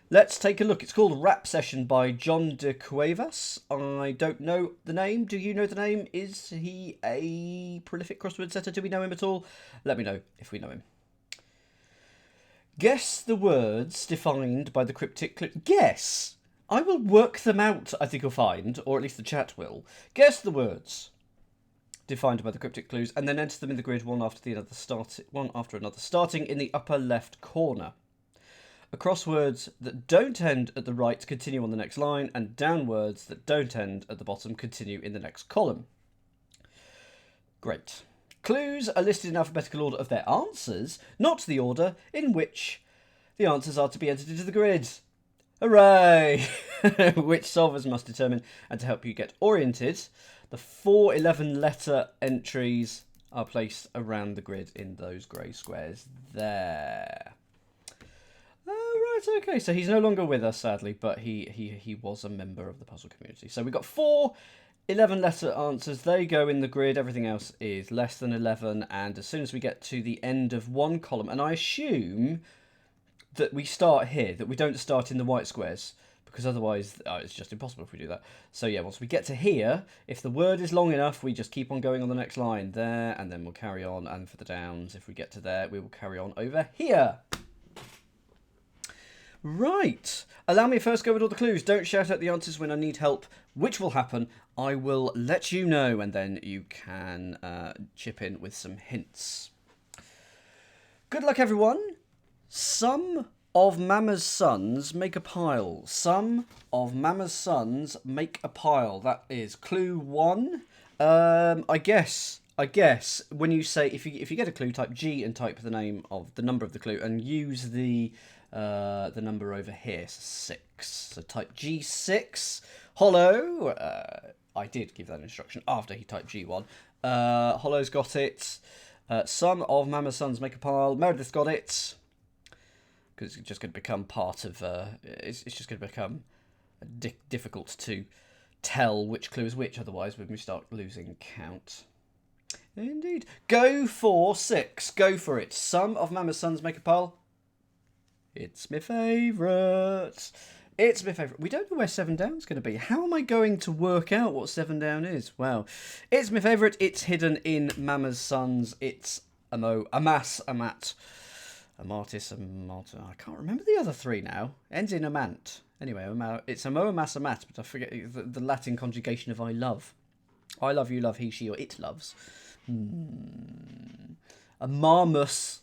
Let's take a look. It's called Rap Session by John de Cuevas. I don't know the name. Do you know the name? Is he a prolific crossword setter? Do we know him at all? Let me know if we know him. Guess the words defined by the cryptic clue. Guess. I will work them out, I think you'll find, or at least the chat will. Guess the words defined by the cryptic clues, and then enter them in the grid one after another, starting in the upper left corner. Across words that don't end at the right continue on the next line, and down words that don't end at the bottom continue in the next column. Great. Clues are listed in alphabetical order of their answers, not the order in which the answers are to be entered into the grid. Hooray! Which solvers must determine, and to help you get oriented, the 4 11-letter entries are placed around the grid in those grey squares there. Right, okay, so he's no longer with us, sadly, but he was a member of the puzzle community. So we've got 4 11-letter answers. They go in the grid. Everything else is less than 11, and as soon as we get to the end of one column, and I assume that we start here, that we don't start in the white squares, because otherwise it's just impossible if we do that. So yeah, once we get to here, if the word is long enough, we just keep on going on the next line there, and then we'll carry on, and for the downs, if we get to there, we will carry on over here. Right, allow me first go with all the clues. Don't shout out the answers when I need help, which will happen. I will let you know, and then you can chip in with some hints. Good luck, everyone. Some of Mama's sons make a pile. Some of Mama's sons make a pile. That is clue 1. I guess when you say, if you get a clue, type G and type the name of the number of the clue, and use the number over here, so 6. So type G6. Hollow. I did give that instruction after he typed G1. Hollow's got it. Some of Mama's sons make a pile. Meredith's got it. Because it's just going to become part of... it's just going to become difficult to tell which clue is which, otherwise when we start losing count. Indeed. Go for 6. Go for it. Some of Mama's sons make a pile. It's my favourite. It's my favourite. We don't know where 7 down's going to be. How am I going to work out what 7 down is? Well, it's my favourite. It's hidden in Mama's sons. It's a mass, a mat. A martis, a martyr. I can't remember the other 3 now. Ends in amant. Anyway, it's a mo, a mass, a mat, but I forget the Latin conjugation of I love. I love, you love, he, she, or it loves. A marmus,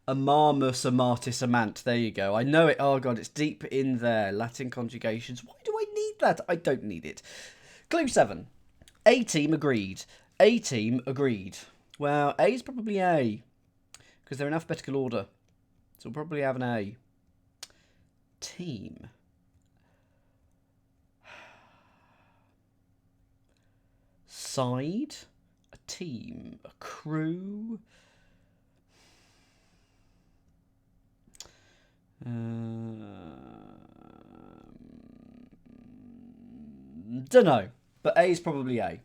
a marmus, a martis, a mant. There you go. I know it. Oh, God, it's deep in there. Latin conjugations. Why do I need that? I don't need it. Clue 7. A team agreed. A team agreed. Well, A is probably A, because they're in alphabetical order. So we'll probably have an A. Team. Side. A team. A crew. Dunno. But A is probably A.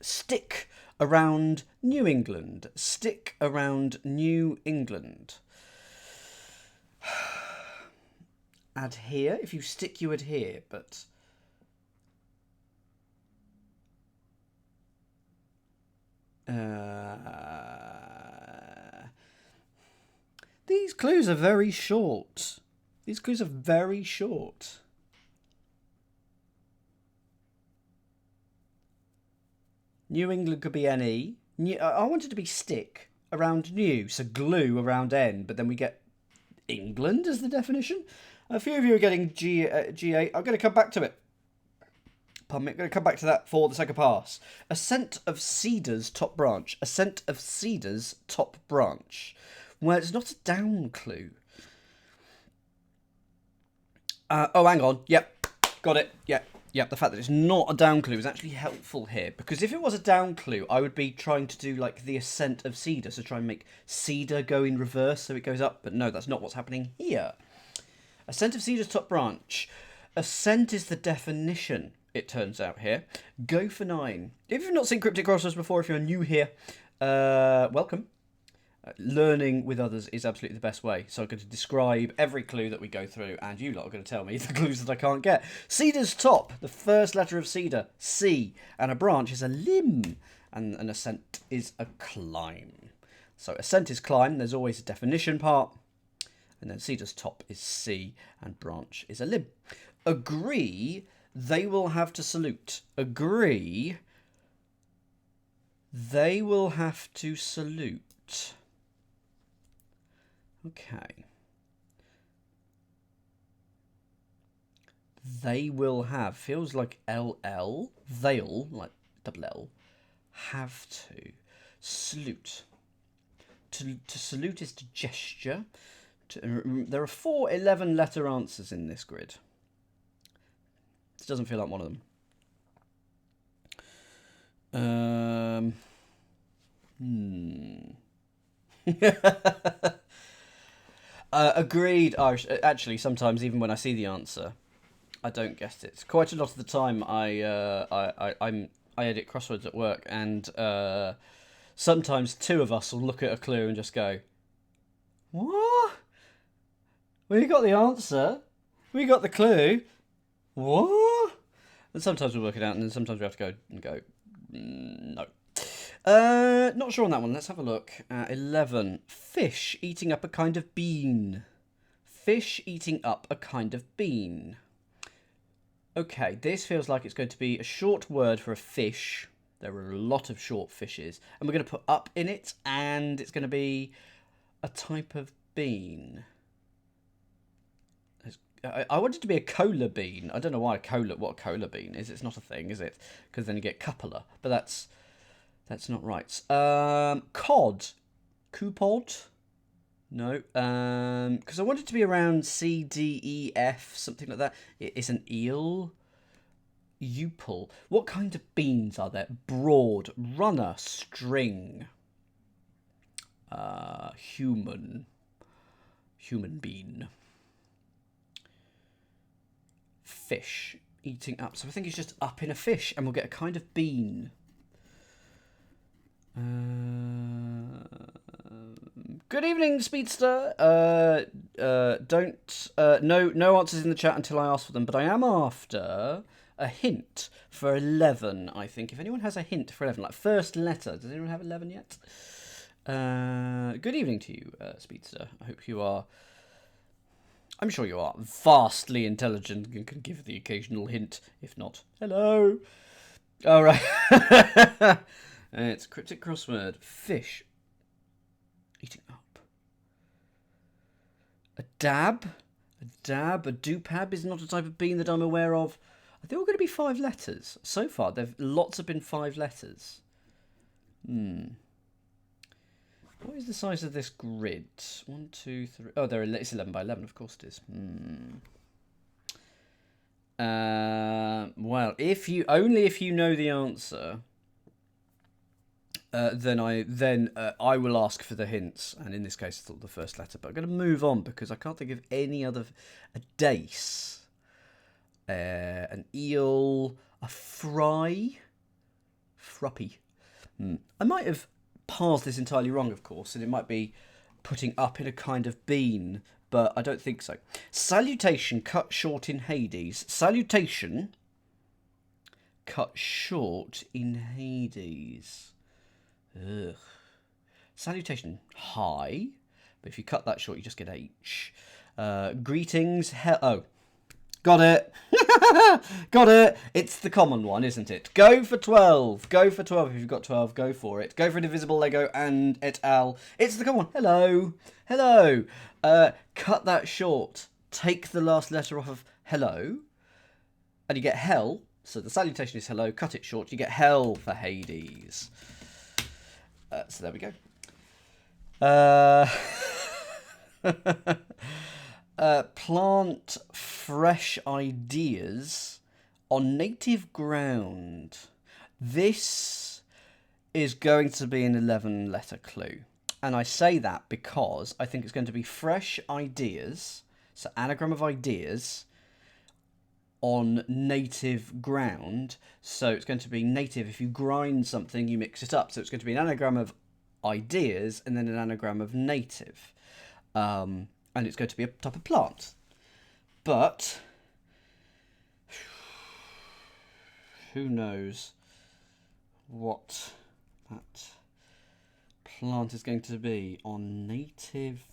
Stick around New England. Stick around New England. Adhere. If you stick, you adhere, but... These clues are very short. These clues are very short. New England could be NE. I wanted to be stick around new, so glue around N, but then we get England as the definition. A few of you are getting G8. I'm going to come back to it. Pardon me, I'm going to come back to that for the second pass. Ascent of cedars, top branch. Ascent of cedars, top branch. Well, it's not a down clue. Oh, hang on. Yep, got it. Yep. The fact that it's not a down clue is actually helpful here, because if it was a down clue, I would be trying to do like the ascent of cedar, so try and make cedar go in reverse so it goes up, but no, that's not what's happening here. Ascent of cedar's top branch. Ascent is the definition, it turns out here. Go for 9. If you've not seen Cryptic Crosswords before, if you're new here, welcome. Learning with others is absolutely the best way. So I'm going to describe every clue that we go through, and you lot are going to tell me the clues that I can't get. Cedar's top, the first letter of cedar, C, and a branch is a limb, and an ascent is a climb. So ascent is climb, there's always a definition part, and then cedar's top is C, and branch is a limb. Agree, they will have to salute. Agree, they will have to salute. Okay. They will have. Feels like LL. They'll, like double L, have to. Salute. To salute is to gesture. There are 4 11-letter answers in this grid. This doesn't feel like one of them. Agreed. Actually, sometimes even when I see the answer, I don't guess it. Quite a lot of the time, I edit crosswords at work, and sometimes 2 of us will look at a clue and just go, "What? We got the answer. We got the clue. What?" And sometimes we work it out, and then sometimes we have to go, no. Not sure on that one. Let's have a look. 11. Fish eating up a kind of bean. Fish eating up a kind of bean. Okay, this feels like it's going to be a short word for a fish. There are a lot of short fishes. And we're going to put up in it, and it's going to be a type of bean. I want it to be a cola bean. I don't know why what a cola bean is. It's not a thing, is it? Because then you get cupula. But that's not right. Cod. Coupod? No. Because I want it to be around C, D, E, F, something like that. It's an eel. Eupal. What kind of beans are there? Broad. Runner. String. Human. Human bean. Fish. Eating up. So I think it's just up in a fish, and we'll get a kind of bean. Good evening, Speedster. No answers in the chat until I ask for them, but I am after a hint for 11, I think. If anyone has a hint for 11, like first letter. Does anyone have 11 yet? Good evening to you, Speedster. I hope you are... I'm sure you are vastly intelligent and can give the occasional hint. If not, hello. All right. It's Cryptic Crossword. Fish. Eating up. A dab. A dupab is not a type of bean that I'm aware of. Are they all going to be 5 letters? So far, lots have been 5 letters. What is the size of this grid? 1, 2, 3... Oh, it's 11 by 11, of course it is. Well, if you know the answer... Then I will ask for the hints, and in this case, I thought the first letter. But I'm going to move on because I can't think of any other. A dace, an eel, a fry, fruppy. I might have parsed this entirely wrong, of course, and it might be putting up in a kind of bean, but I don't think so. Salutation cut short in Hades. Salutation cut short in Hades. Ugh. Salutation, hi. But if you cut that short, you just get H. Greetings, oh. Got it. Got it. It's the common one, isn't it? Go for 12. Go for 12. If you've got 12, go for it. Go for an invisible Lego and et al. It's the common one. Hello. Hello. Cut that short. Take the last letter off of hello. And you get hell. So the salutation is hello. Cut it short. You get hell for Hades. So there we go. Plant fresh ideas on native ground. This is going to be an 11-letter clue. And I say that because I think it's going to be fresh ideas, so anagram of ideas, on native ground. So it's going to be native. If you grind something, you mix it up. So it's going to be an anagram of ideas, and then an anagram of native. And it's going to be a type of plant. But who knows what that plant is going to be on native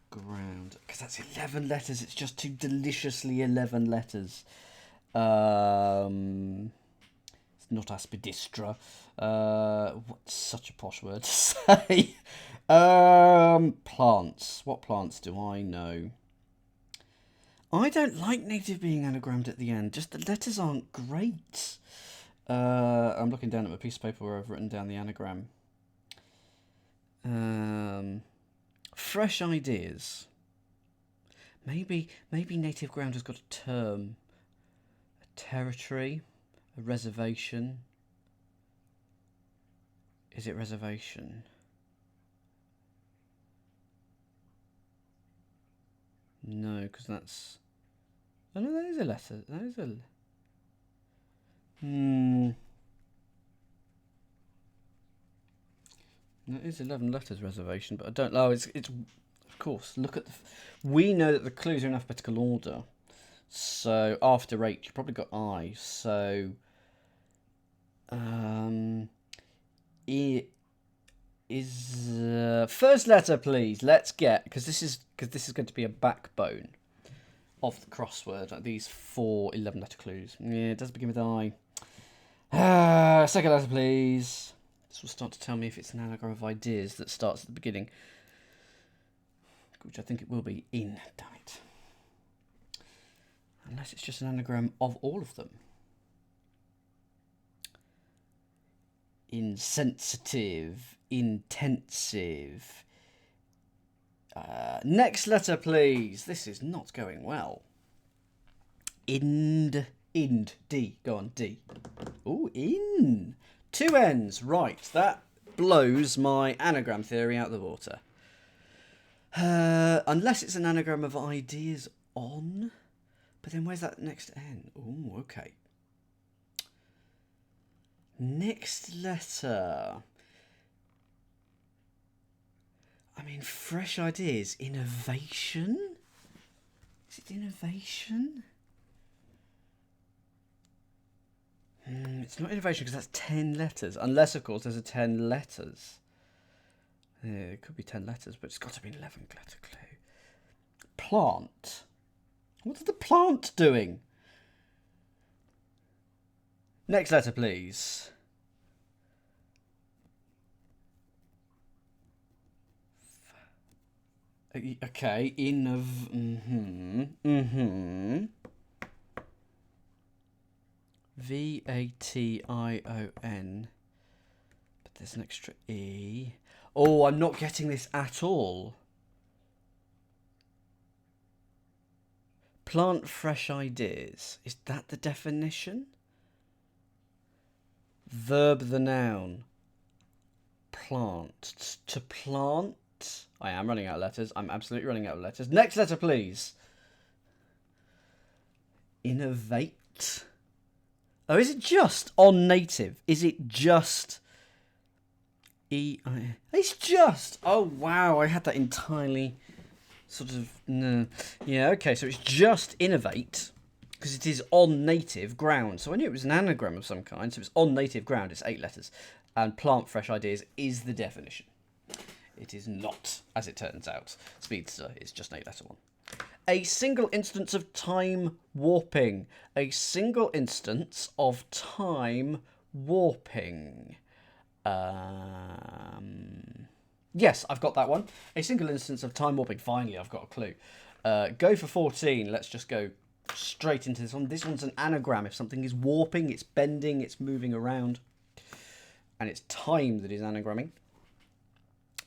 ground. Because that's 11 letters. It's just too deliciously 11 letters. It's not aspidistra. What's such a posh word to say? Plants. What plants do I know? I don't like native being anagrammed at the end. Just the letters aren't great. I'm looking down at my piece of paper where I've written down the anagram. Fresh ideas. Maybe native ground has got a term. A territory. A reservation. Is it reservation? No, because that's... Oh no, that is a letter. That is a... That is 11 letters reservation, but I don't know. It's of course, look at the... We know that the clues are in alphabetical order. So after H, you probably got I. So... it is... first letter, please. Let's get... Because this is going to be a backbone of the crossword. Like these 4 11-letter clues. Yeah, it does begin with I. Second letter, please. This will start to tell me if it's an anagram of ideas that starts at the beginning. Which I think it will be. In. Damn it. Unless it's just an anagram of all of them. Insensitive. Intensive. Next letter, please. This is not going well. Ind. D. Go on, D. Oh, in. 2 N's. Right, that blows my anagram theory out of the water. Unless it's an anagram of ideas on. But then where's that next N? Oh, okay. Next letter. I mean, fresh ideas. Innovation? Is it innovation? It's not innovation because that's 10 letters. Unless, of course, there's a 10 letters. Yeah, it could be 10 letters, but it's got to be an 11-letter clue. Plant. What's the plant doing? Next letter, please. Okay, V-A-T-I-O-N. But there's an extra E. Oh, I'm not getting this at all. Plant fresh ideas. Is that the definition? Verb the noun. Plant. To plant. I am running out of letters. I'm absolutely running out of letters. Next letter, please. Innovate. Oh, is it just on native? Is it just E-I? It's just. Oh, wow. I had that entirely sort of. No. Yeah, okay. So it's just innovate because it is on native ground. So I knew it was an anagram of some kind. So it's on native ground. It's 8 letters. And plant fresh ideas is the definition. It is not, as it turns out. Speedster is just an 8-letter one. A single instance of time warping. A single instance of time warping. Yes, I've got that one. A single instance of time warping. Finally, I've got a clue. Go for 14. Let's just go straight into this one. This one's an anagram. If something is warping, it's bending, it's moving around. And it's time that is anagramming.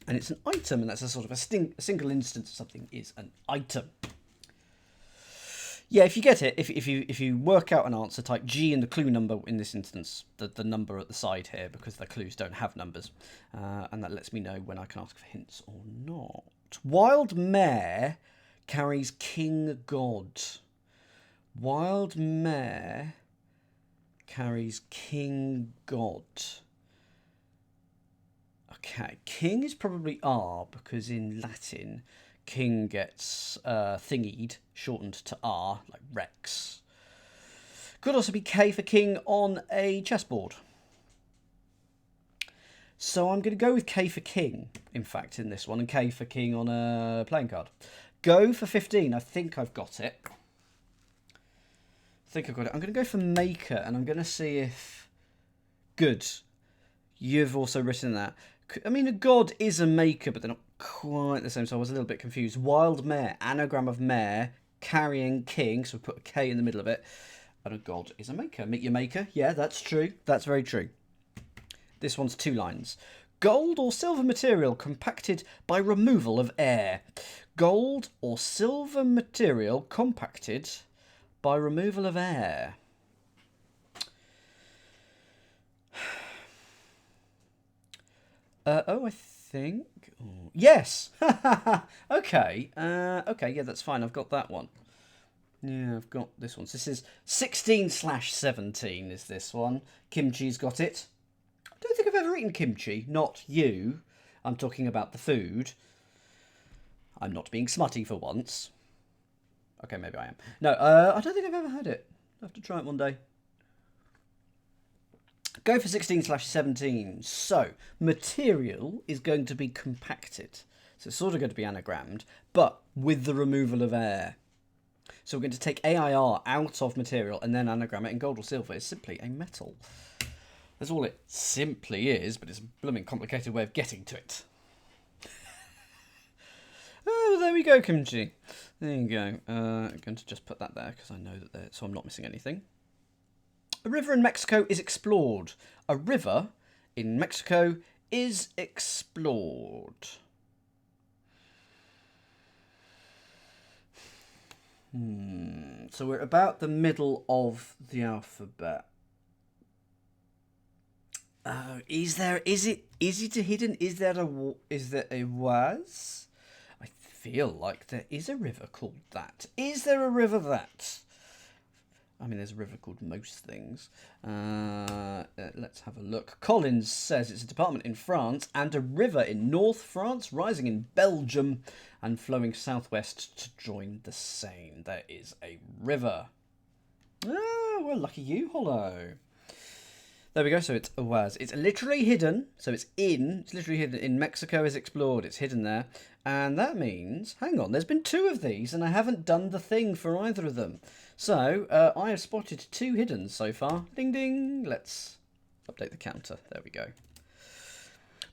And it's an item, and that's a sort of a single instance of something is an item. Yeah, if you get it, if you work out an answer, type G in the clue number in this instance, the number at the side here, because the clues don't have numbers, and that lets me know when I can ask for hints or not. Wild mare carries king god. Wild mare carries king god. Okay, king is probably R, because in Latin, king gets thingied, shortened to R, like Rex. Could also be K for king on a chessboard. So I'm going to go with K for king, in fact, in this one, and K for king on a playing card. Go for 15. I think I've got it. I'm going to go for maker, and I'm going to see if... Good. You've also written that. I mean, a god is a maker, but they're not quite the same, so I was a little bit confused. Wild mare, anagram of mare, carrying king, so we put a K in the middle of it. And a god is a maker. Meet your maker. Yeah, that's true. That's very true. This one's 2 lines. Gold or silver material compacted by removal of air. Gold or silver material compacted by removal of air. I think... Oh, yes! Okay. Okay, yeah, that's fine. I've got that one. Yeah, I've got this one. So this is 16/17 is this one. Kimchi's got it. I don't think I've ever eaten kimchi. Not you. I'm talking about the food. I'm not being smutty for once. Okay, maybe I am. No, I don't think I've ever had it. I'll have to try it one day. Go for 16/17. So, material is going to be compacted. So it's sort of going to be anagrammed, but with the removal of air. So we're going to take AIR out of material and then anagram it, and gold or silver is simply a metal. That's all it simply is, but it's a blooming complicated way of getting to it. Oh, well, there we go, Kimchi. There you go. I'm going to just put that there because I know that so I'm not missing anything. A river in Mexico is explored. A river in Mexico is explored. So we're about the middle of the alphabet. Is it a hidden? Is there a was? I feel like there is a river called that. Is there a river that? I mean, there's a river called most things. Let's have a look. Collins says it's a department in France and a river in North France, rising in Belgium and flowing southwest to join the Seine. There is a river. Oh, well, lucky you, Hollow. There we go. So it's a was. It's literally hidden. So it's literally hidden. In Mexico is explored. It's hidden there. And that means, hang on, there's been 2 of these and I haven't done the thing for either of them. So I have spotted 2 hidden so far. Ding, ding. Let's update the counter. There we go.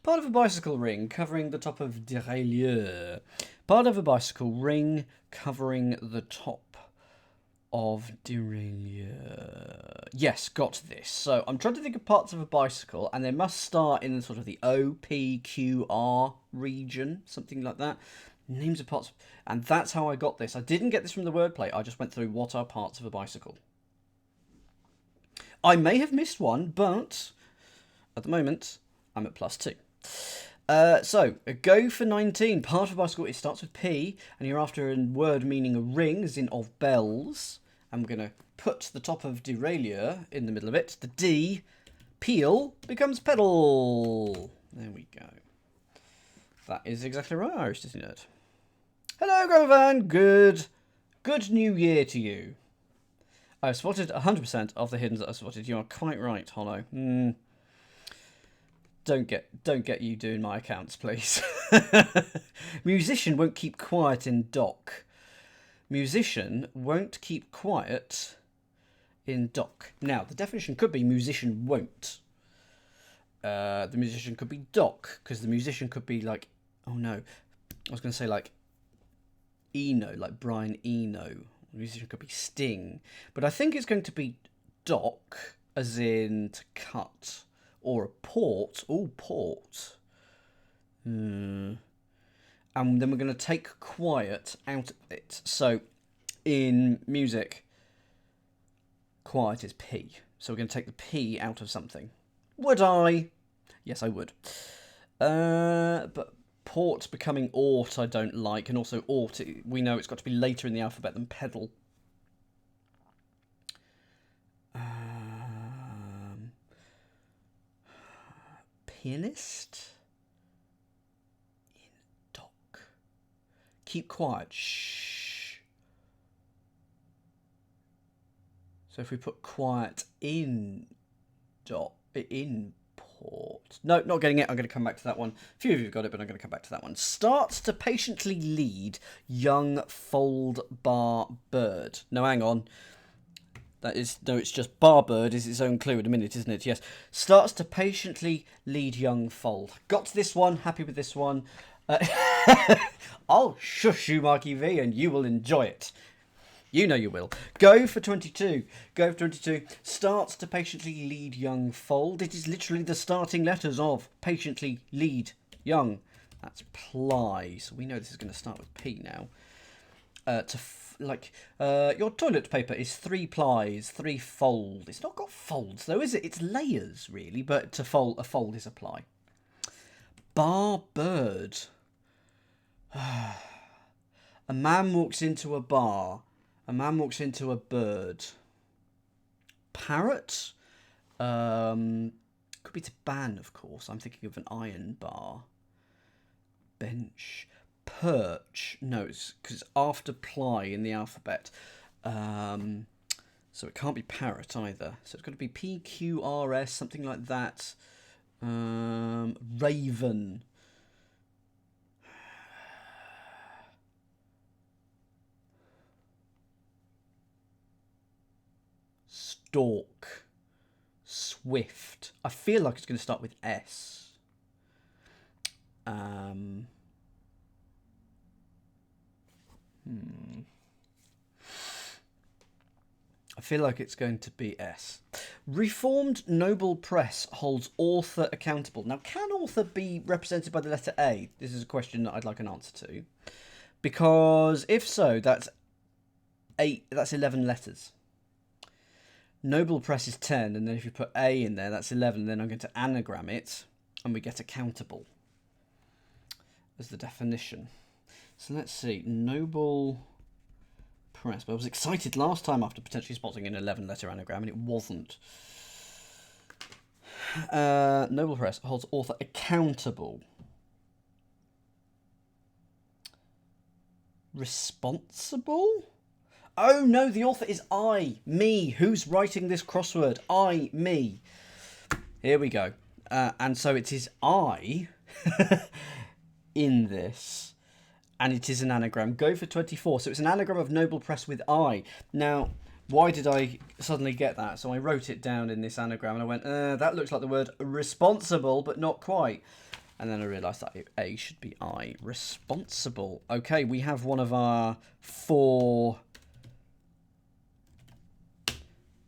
Part of a bicycle ring covering the top of derailleur. Part of a bicycle ring covering the top of derailleur. Yes, got this. So I'm trying to think of parts of a bicycle, and they must start in sort of the O, P, Q, R region, something like that. Names of parts, and that's how I got this. I didn't get this from the wordplay. I just went through what are parts of a bicycle. I may have missed one, but at the moment I'm at +2. So, go for 19. Part of a bicycle, it starts with P, and you're after a word meaning a ring, as in of bells. I'm going to put the top of derailleur in the middle of it. The D, peel, becomes pedal. There we go. That is exactly right, Irish Disney Nerd. Hello, Grover Van. Good new year to you. I've spotted 100% of the hiddens that I've spotted. You are quite right, Hollow. Don't get you doing my accounts, please. Musician won't keep quiet in dock. Musician won't keep quiet in dock. Now, the definition could be musician won't. The musician could be dock, because the musician could be like... Oh, no. I was going to say like Eno, like Brian Eno. The musician could be Sting. But I think it's going to be dock, as in to cut... Or a port. Oh, port. And then we're going to take quiet out of it. So, in music, quiet is P. So we're going to take the P out of something. Would I? Yes, I would. But port becoming ought I don't like. And also ought, we know it's got to be later in the alphabet than pedal. Pianist? keep quiet. Shh. So if we put quiet in port. No, not getting it. I'm going to come back to that one. A few of you have got it, but I'm going to come back to that one. Starts to patiently lead young fold bar bird. No, hang on. That is, no, it's just bar bird is its own clue in a minute, isn't it? Yes. Starts to patiently lead young fold. Got to this one. Happy with this one. I'll shush you, Marky V, and you will enjoy it. You know you will. Go for 22. Go for 22. Starts to patiently lead young fold. It is literally the starting letters of patiently lead young. That's ply. So we know this is going to start with P now. Your toilet paper is 3 plies, 3 fold. It's not got folds though, is it? It's layers really, but a fold is a ply. Bar bird. A man walks into a bar. A man walks into a bird. Parrot? Could be to ban, of course. I'm thinking of an iron bar. Bench. Perch. No, it's because it's after ply in the alphabet. So it can't be parrot either. So it's got to be PQRS, something like that. Raven. Stork. Swift. I feel like it's going to start with S. I feel like it's going to be S. Reformed Noble Press holds author accountable. Now, can author be represented by the letter A? This is a question that I'd like an answer to. Because if so, that's 11 letters. Noble Press is 10, and then if you put A in there, that's 11. Then I'm going to anagram it, and we get accountable as the definition. So let's see. Noble Press. But I was excited last time after potentially spotting an 11-letter anagram, and it wasn't. Noble Press holds author accountable. Responsible? Oh no, the author is I, me. Who's writing this crossword? I, me. Here we go. And so it is I in this. And it is an anagram. Go for 24. So it's an anagram of Noble Press with I. Now, why did I suddenly get that? So I wrote it down in this anagram and I went, that looks like the word responsible, but not quite. And then I realised that A should be I. Responsible. Okay, we have one of our four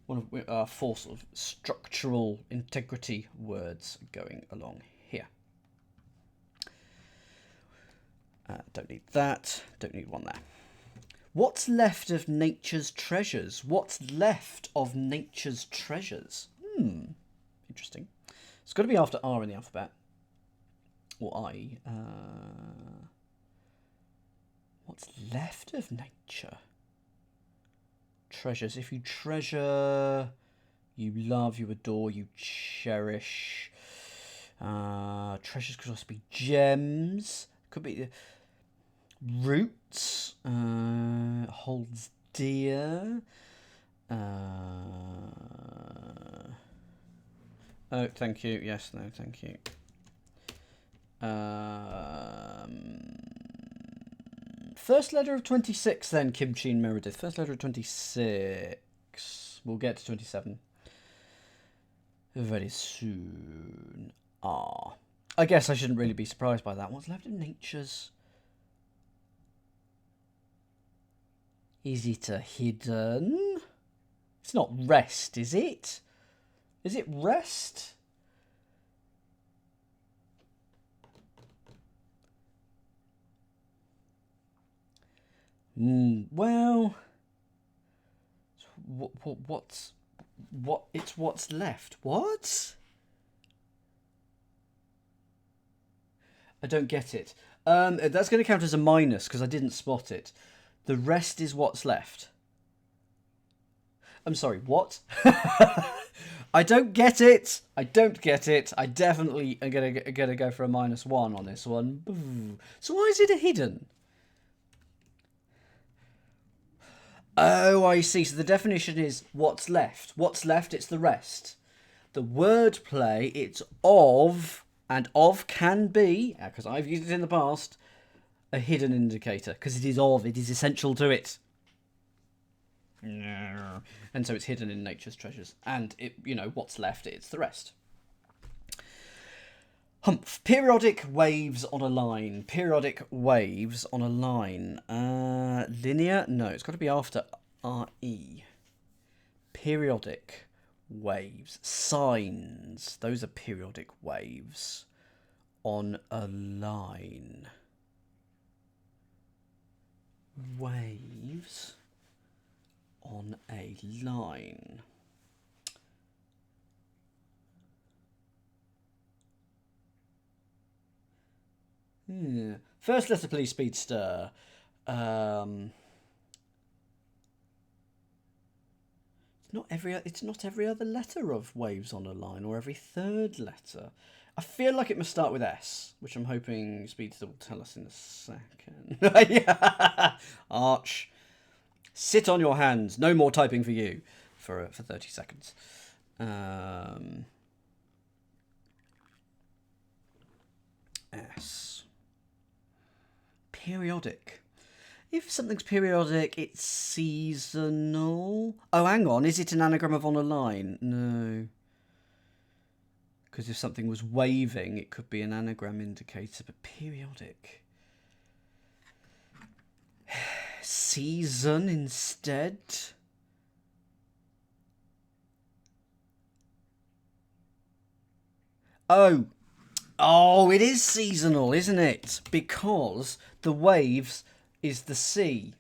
sort of structural integrity words going along here. Don't need that. Don't need one there. What's left of nature's treasures? What's left of nature's treasures? Interesting. It's got to be after R in the alphabet. Or I. What's left of nature? Treasures. If you treasure, you love, you adore, you cherish. Treasures could also be gems. Could be roots. Holds dear. Oh, thank you. Yes, no, thank you. First letter of 26 then, Kimchi and Meredith. First letter of 26. We'll get to 27 very soon. I guess I shouldn't really be surprised by that. What's left of nature's? Is it a hidden? It's not rest, is it? Is it rest? Well, it's what's left. What? I don't get it. That's going to count as a minus because I didn't spot it. The rest is what's left. I'm sorry, what? I don't get it. I don't get it. I definitely am gonna go for a -1 on this one. So why is it a hidden? Oh, I see. So the definition is what's left. What's left, it's the rest. The wordplay, it's of, and of can be, because I've used it in the past, a hidden indicator. Because it is of, it is essential to it. And so it's hidden in nature's treasures. And, what's left, it's the rest. Humph. Periodic waves on a line. Periodic waves on a line. Linear? No, it's got to be after RE. Periodic waves. Sines. Those are periodic waves on a line. Waves on a line. First letter, please, Speedster. It's not every other letter of waves on a line, or every third letter. I feel like it must start with S, which I'm hoping Speedster will tell us in a second. Yeah. Arch. Sit on your hands. No more typing for you for 30 seconds. S. Periodic. If something's periodic, it's seasonal. Oh, hang on. Is it an anagram of on a line? No. Because if something was waving, it could be an anagram indicator. But periodic. Season instead. Oh, it is seasonal, isn't it? Because the waves is the sea.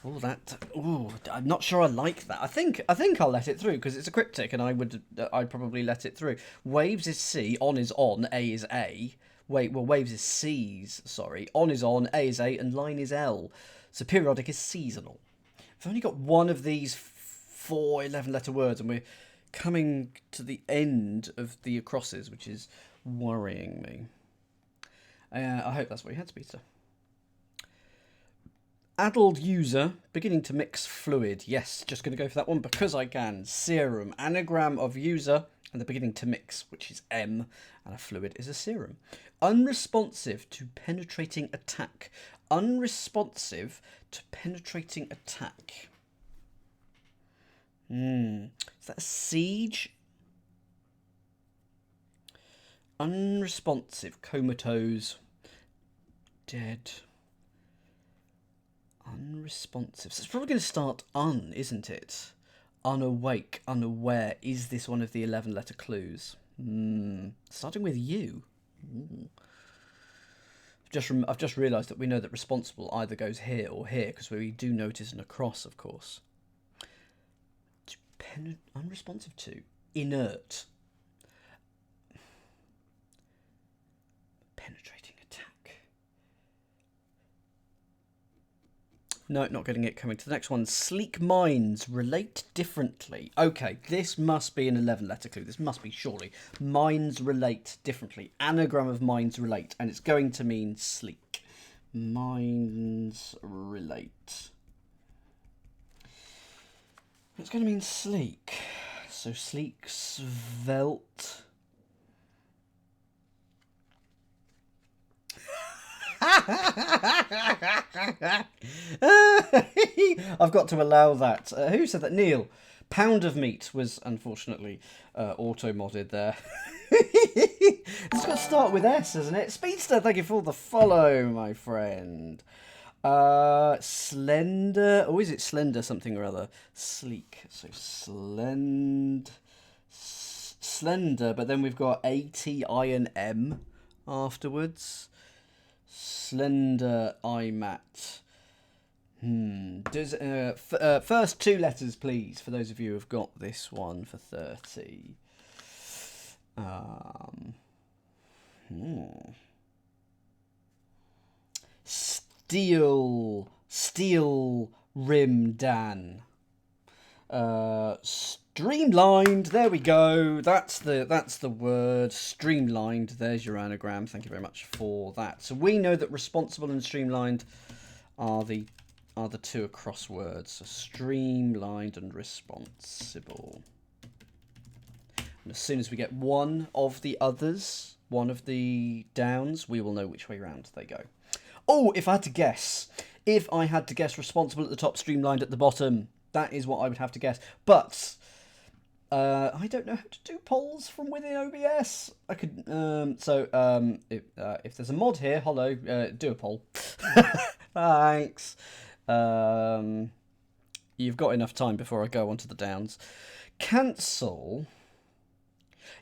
I'm not sure I like that. I think I'll let it through because it's a cryptic, and I'd probably let it through. Waves is C, on is on, A is A. Waves is C's, sorry. On is on, A is A, and line is L. So periodic is seasonal. I've only got one of these 4 11-letter words, and we're coming to the end of the acrosses, which is worrying me. I hope that's what you had, Speedster. Addled user, beginning to mix fluid. Yes, just going to go for that one because I can. Serum, anagram of user, and the beginning to mix, which is M, and a fluid is a serum. Unresponsive to penetrating attack. Unresponsive to penetrating attack. Is that a siege? Unresponsive, comatose, dead. Unresponsive. So it's probably going to start isn't it? Unawake, unaware. Is this one of the 11-letter clues? Starting with U. I've just realised that we know that responsible either goes here or here, because we do notice an across, of course. Unresponsive to. Inert. Penetrating attack. No, not getting it. Coming to the next one. Sleek minds relate differently. Okay, this must be an 11-letter clue. This must be, surely. Minds relate differently. Anagram of minds relate. And it's going to mean sleek. Minds relate. It's going to mean sleek. So sleek, svelte. I've got to allow that. Who said that? Neil. Pound of meat was unfortunately auto-modded there. It's got to start with S, isn't it? Speedster, thank you for the follow, my friend. Slender. Oh, is it slender something or other? Sleek. So slender, but then we've got A-T-I and M afterwards. Slender IMAT. Does first 2 letters, please, for those of you who've got this one for 30. Steel rim Dan. Streamlined. There we go. That's the word. Streamlined. There's your anagram. Thank you very much for that. So we know that responsible and streamlined are the are the two crosswords? So streamlined and responsible. And as soon as we get one of the others, one of the downs, we will know which way round they go. Oh, if I had to guess, responsible at the top, streamlined at the bottom, that is what I would have to guess. But I don't know how to do polls from within OBS. I could, if there's a mod here, hello, do a poll. Thanks. You've got enough time before I go on to the downs. Cancel.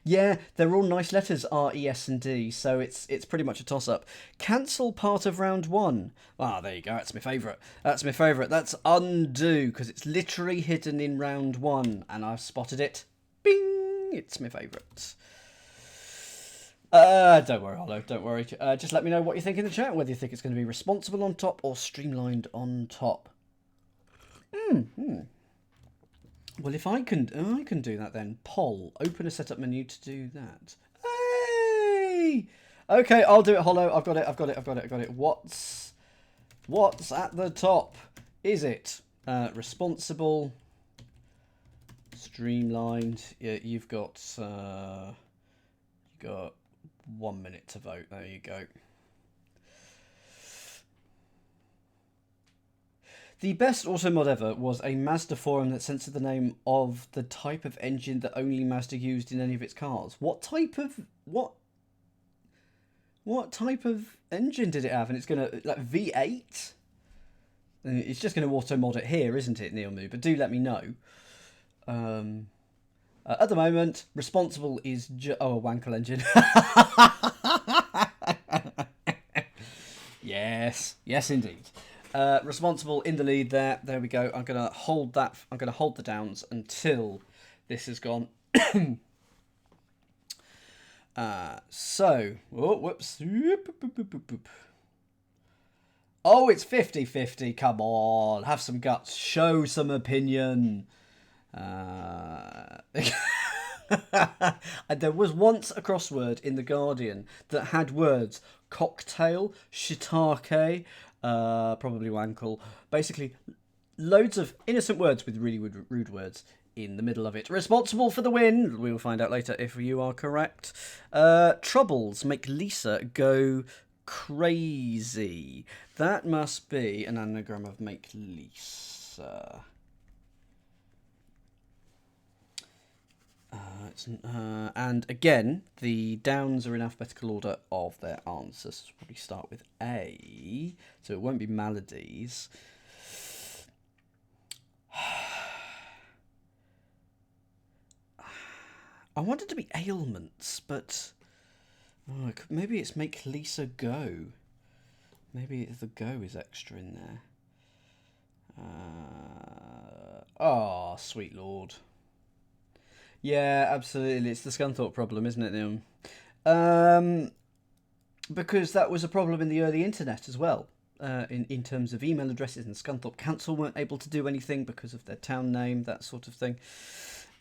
Yeah, they're all nice letters, R, E, S, and D, so it's pretty much a toss-up. Cancel part of round 1. Ah, there you go, that's my favourite. That's my favourite. That's undo, because it's literally hidden in round 1, and I've spotted it. Bing! It's my favourite. Don't worry, Hollow, don't worry. Just let me know what you think in the chat, whether you think it's going to be responsible on top or streamlined on top. Well, if I can do that then. Poll. Open a setup menu to do that. Hey! Okay, I'll do it, Hollow. I've got it. What's at the top? Is it responsible? Streamlined. Yeah, you've got 1 minute to vote. There you go. The best auto mod ever was a Mazda forum that censored the name of the type of engine that only Mazda used in any of its cars. What type of engine did it have? And it's gonna like V8. And it's just gonna auto mod it here, isn't it, Neilmoo? But do let me know. At the moment, responsible is a Wankel engine. Yes, indeed. Responsible in the lead there. There we go. I'm gonna hold that. I'm gonna hold the downs until this is gone. Whoops. Oh, it's 50-50. Come on, have some guts. Show some opinion. There was once a crossword in The Guardian that had words cocktail, shiitake, probably wankle, basically loads of innocent words with really rude words in the middle of it. Responsible for the win. We'll find out later if you are correct. Troubles make Lisa go crazy. That must be an anagram of make Lisa. And again, the downs are in alphabetical order of their answers. So we'll probably start with A, so it won't be maladies. I wanted to be ailments, but maybe it's make Lisa go. Maybe the go is extra in there. Oh, sweet lord. Yeah, absolutely. It's the Scunthorpe problem, isn't it, Neil? Because that was a problem in the early internet as well. In terms of email addresses, and Scunthorpe Council weren't able to do anything because of their town name, that sort of thing.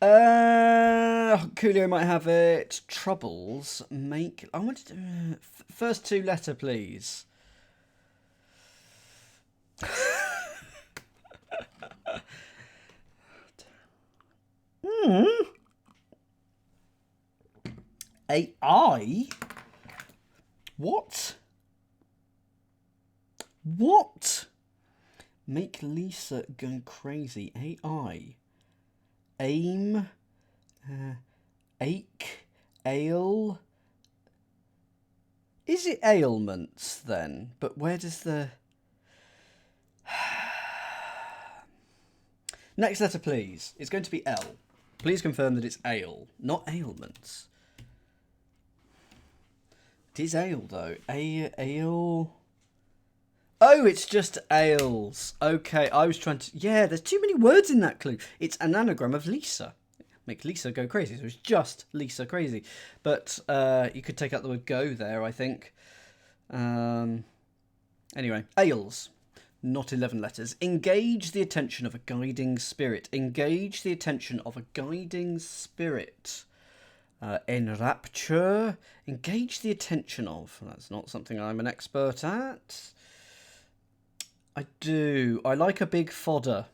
Coolio might have it. Troubles make... I wanted to... first two letter, please. AI? What? What? Make Lisa go crazy. AI. Aim. Ache. Ale. Is it ailments then? But where does the... Next letter, please. It's going to be L. Please confirm that it's ale, not ailments. It is ale, though. Ale. Oh, it's just ales. Okay, I was trying to... Yeah, there's too many words in that clue. It's an anagram of Lisa. Make Lisa go crazy. So it's just Lisa crazy. But you could take out the word go there, I think. Anyway, ales. Not 11 letters. Engage the attention of a guiding spirit. Engage the attention of a guiding spirit. Enrapture. Engage the attention of. That's not something I'm an expert at. I do. I like a big fodder.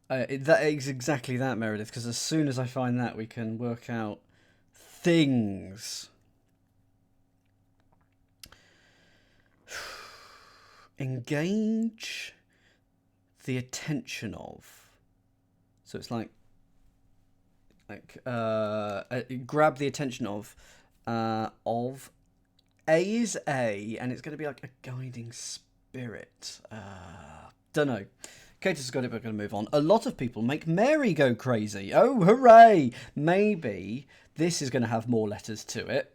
That is exactly that, Meredith, because as soon as I find that, we can work out things. Engage the attention of. So it's like grab the attention of A is A, and it's going to be like a guiding spirit. Don't know. Kata's got it, but we're going to move on. A lot of people make Mary go crazy. Oh, hooray! Maybe this is going to have more letters to it.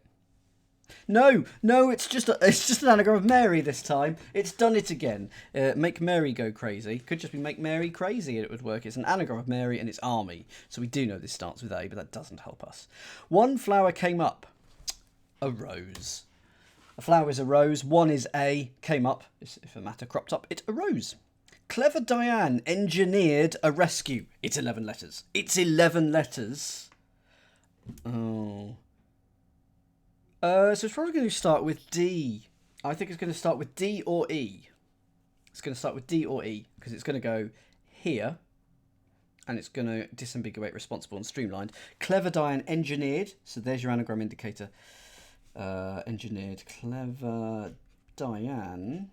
No, it's just an anagram of Mary this time. It's done it again. Make Mary go crazy. Could just be make Mary crazy, and it would work. It's an anagram of Mary and it's army. So we do know this starts with A, but that doesn't help us. One flower came up. A rose. A flower is a rose. One is A. Came up. If a matter cropped up, it arose. Clever Diane engineered a rescue. It's 11 letters. It's 11 letters. Oh. So it's probably going to start with D. I think it's going to start with D or E. It's going to start with D or E because it's going to go here. And it's going to disambiguate responsible and streamlined. Clever Diane engineered. So there's your anagram indicator. Engineered. Clever Diane.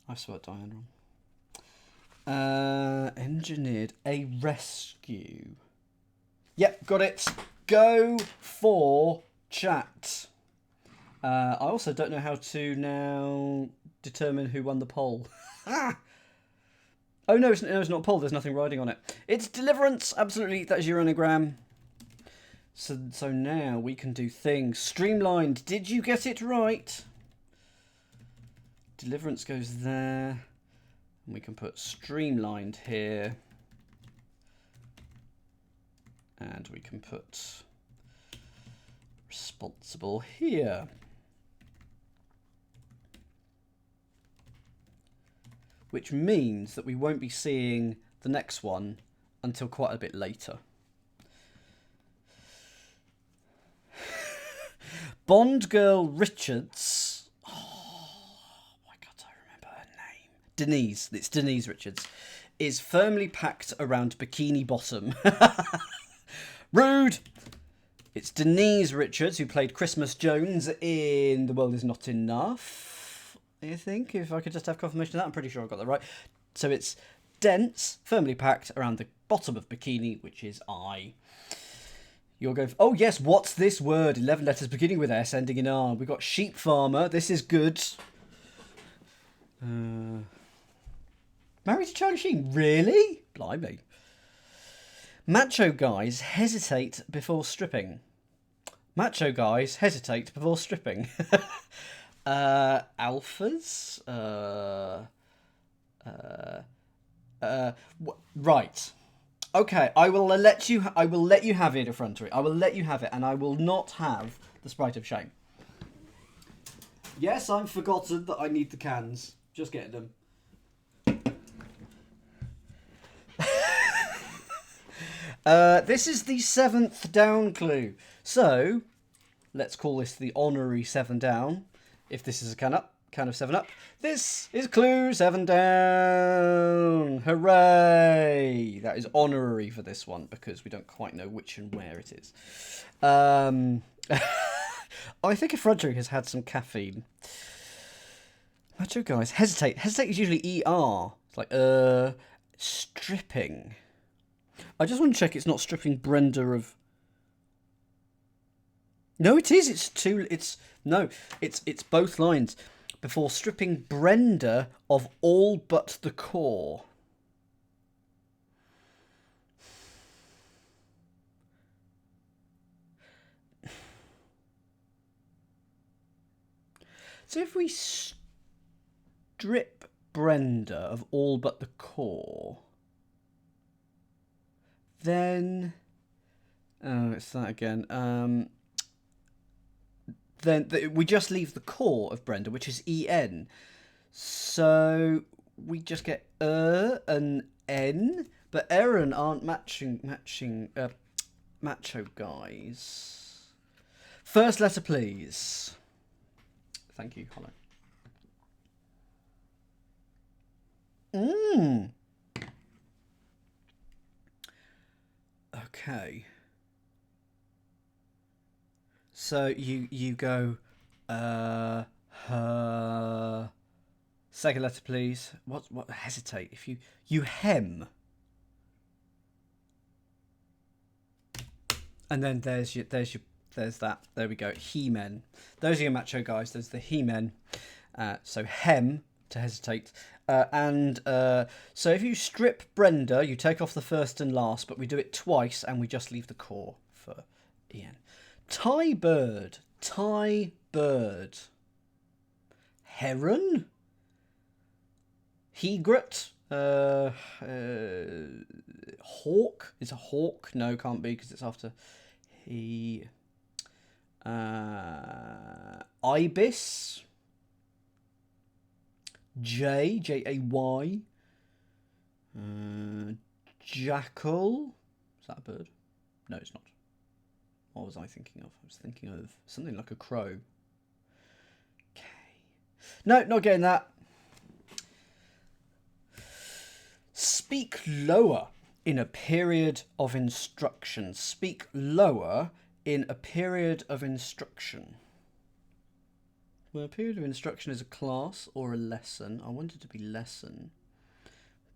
I spelled Diane wrong. Engineered a rescue. Yep, got it. Go for chat. I also don't know how to now determine who won the poll. Oh, no, it's not a poll. There's nothing riding on it. It's deliverance. Absolutely. That is your anagram. So now we can do things. Streamlined. Did you get it right? Deliverance goes there. And we can put streamlined here. And we can put responsible here. Which means that we won't be seeing the next one until quite a bit later. Bond Girl Richards. Oh, why can't I remember her name? Denise. It's Denise Richards. Is firmly packed around Bikini Bottom. Rude! It's Denise Richards, who played Christmas Jones in The World Is Not Enough, I think. If I could just have confirmation of that, I'm pretty sure I got that right. So it's dense, firmly packed around the bottom of bikini, which is I. You're going, oh yes, what's this word? 11 letters beginning with S, ending in R. We've got sheep farmer. This is good. Married to Charlie Sheen? Really? Blimey. Macho guys hesitate before stripping. Macho guys hesitate before stripping. Alphas? Right. Okay, I will let you have it, effrontery. I will let you have it, and I will not have the Sprite of Shame. Yes, I've forgotten that I need the cans. Just getting them. This is the 7th down clue. So, let's call this the honorary 7 down. If this is a can of 7 up. This is clue 7 down. Hooray! That is honorary for this one because we don't quite know which and where it is. I think effrontery has had some caffeine. Macho guys, hesitate. Hesitate is usually ER. It's like, stripping. I just want to check it's not stripping Brenda of... No, it is. It's both lines. Before stripping Brenda of all but the core. So if we strip Brenda of all but the core... Then, it's that again. Then we just leave the core of Brenda, which is EN. So we just get and N, but Erin aren't matching macho guys. First letter, please. Thank you, Hollow. Mmm. Okay. So you go second letter, please. What hesitate if you hem. And then there's that. There we go. He-men. Those are your macho guys. There's the he-men. So hem to hesitate. So if you strip Brenda, you take off the first and last, but we do it twice and we just leave the core for Ian. Tie bird. Tie bird. Heron. Egret. Hawk. Is a hawk? No, can't be because it's after he. Ibis. Jay. Jackal. Is that a bird? No, it's not. What was I thinking of? I was thinking of something like a crow. Okay. No, not getting that. Speak lower in a period of instruction. Speak lower in a period of instruction. Well, a period of instruction is a class or a lesson. I want it to be lesson.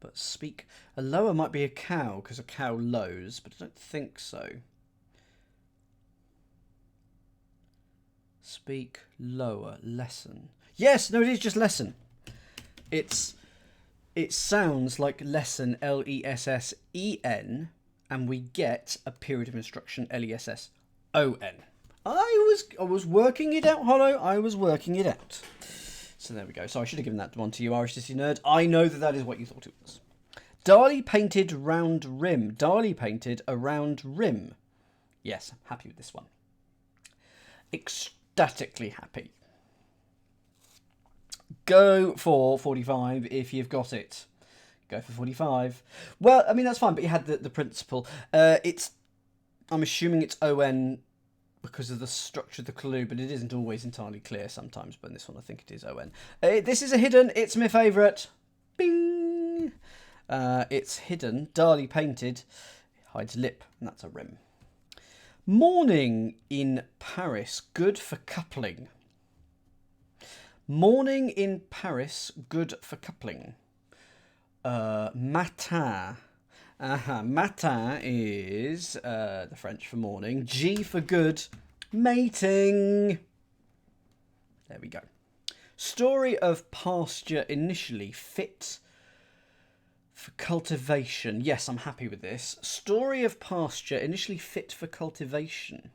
But speak... A lower might be a cow, because a cow lows, but I don't think so. Speak lower. Lesson. Yes! No, it is just lesson. It sounds like lesson, L-E-S-S-E-N, and we get a period of instruction, L-E-S-S-O-N. I was working it out, Hollow. I was working it out. So there we go. So I should have given that one to you, Irish Disney Nerd. I know that is what you thought it was. Darley painted round rim. Darley painted a round rim. Yes, I'm happy with this one. Ecstatically happy. Go for 45 if you've got it. Go for 45. Well, I mean, that's fine, but you had the principle. I'm assuming it's O-N because of the structure of the clue, but it isn't always entirely clear sometimes. But in this one, I think it is O-N. This is a hidden. It's my favourite. Bing! It's hidden. Darley painted. Hides lip, and that's a rim. Morning in Paris. Good for coupling. Morning in Paris, good for coupling. Matin. Matin is the French for morning. G for good, mating. There we go. Story of pasture initially fit for cultivation. Yes, I'm happy with this. Story of pasture initially fit for cultivation.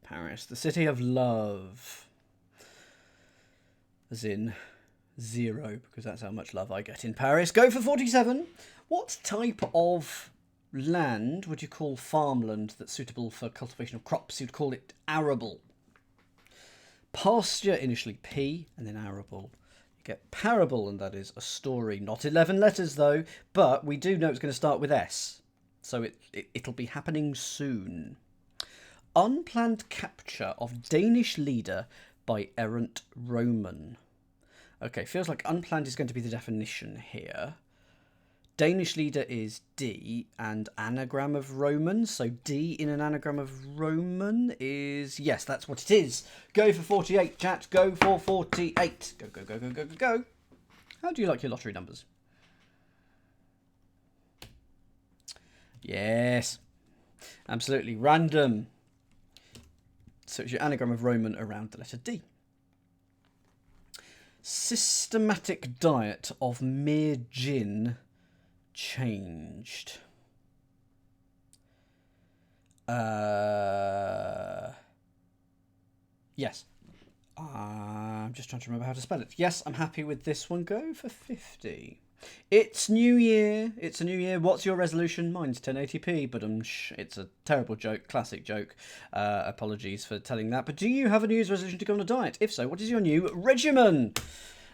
Paris, the city of love. As in 0, because that's how much love I get in Paris. Go for 47. What type of land would you call farmland that's suitable for cultivation of crops? You'd call it arable. Pasture, initially P, and then arable. You get parable, and that is a story. Not 11 letters, though, but we do know it's going to start with S. So it'll be happening soon. Unplanned capture of Danish leader by errant Roman. Okay, feels like unplanned is going to be the definition here. Danish leader is D, and anagram of Roman. So D in an anagram of Roman is... Yes, that's what it is. Go for 48, chat. Go for 48. Go. How do you like your lottery numbers? Yes. Absolutely. Random. So it's your anagram of Roman around the letter D. Systematic diet of mere gin changed. Yes. I'm just trying to remember how to spell it. Yes, I'm happy with this one. Go for 50. It's New Year. It's a new year. What's your resolution? Mine's 1080p, but it's a terrible joke, classic joke. Apologies for telling that. But do you have a New Year's resolution to go on a diet? If so, what is your new regimen?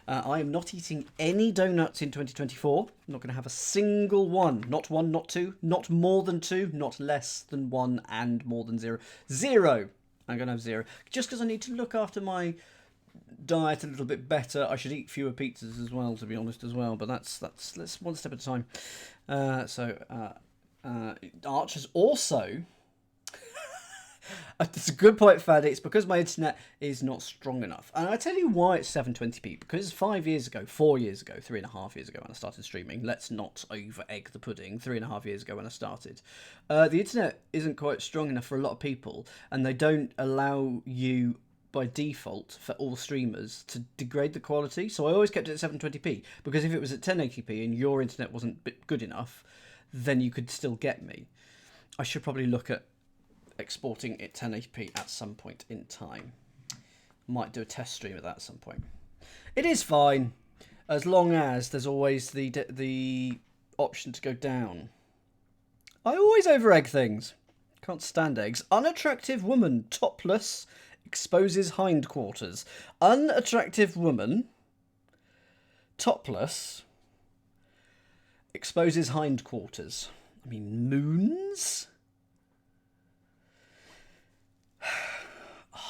I am not eating any donuts in 2024. I'm not going to have a single one. Not one, not two, not more than two, not less than one, and more than zero. Zero. I'm going to have zero. Just because I need to look after my diet a little bit better. I should eat fewer pizzas as well, to be honest, as well. But that's one step at a time. Arch has also... It's a good point, Fad. It's because my internet is not strong enough. And I tell you why it's 720p. Because 5 years ago, 4 years ago, 3.5 years ago when I started streaming, let's not over-egg the pudding, 3.5 years ago when I started, the internet isn't quite strong enough for a lot of people, and they don't allow you, by default, for all streamers, to degrade the quality. So I always kept it at 720p, because if it was at 1080p and your internet wasn't good enough, then you could still get me. I should probably look at exporting it 1080p at some point in time. Might do a test stream of that at some point. It is fine, as long as there's always the option to go down. I always over-egg things. Can't stand eggs. Unattractive woman, topless, exposes hindquarters. Unattractive woman, topless, exposes hindquarters. I mean, moons?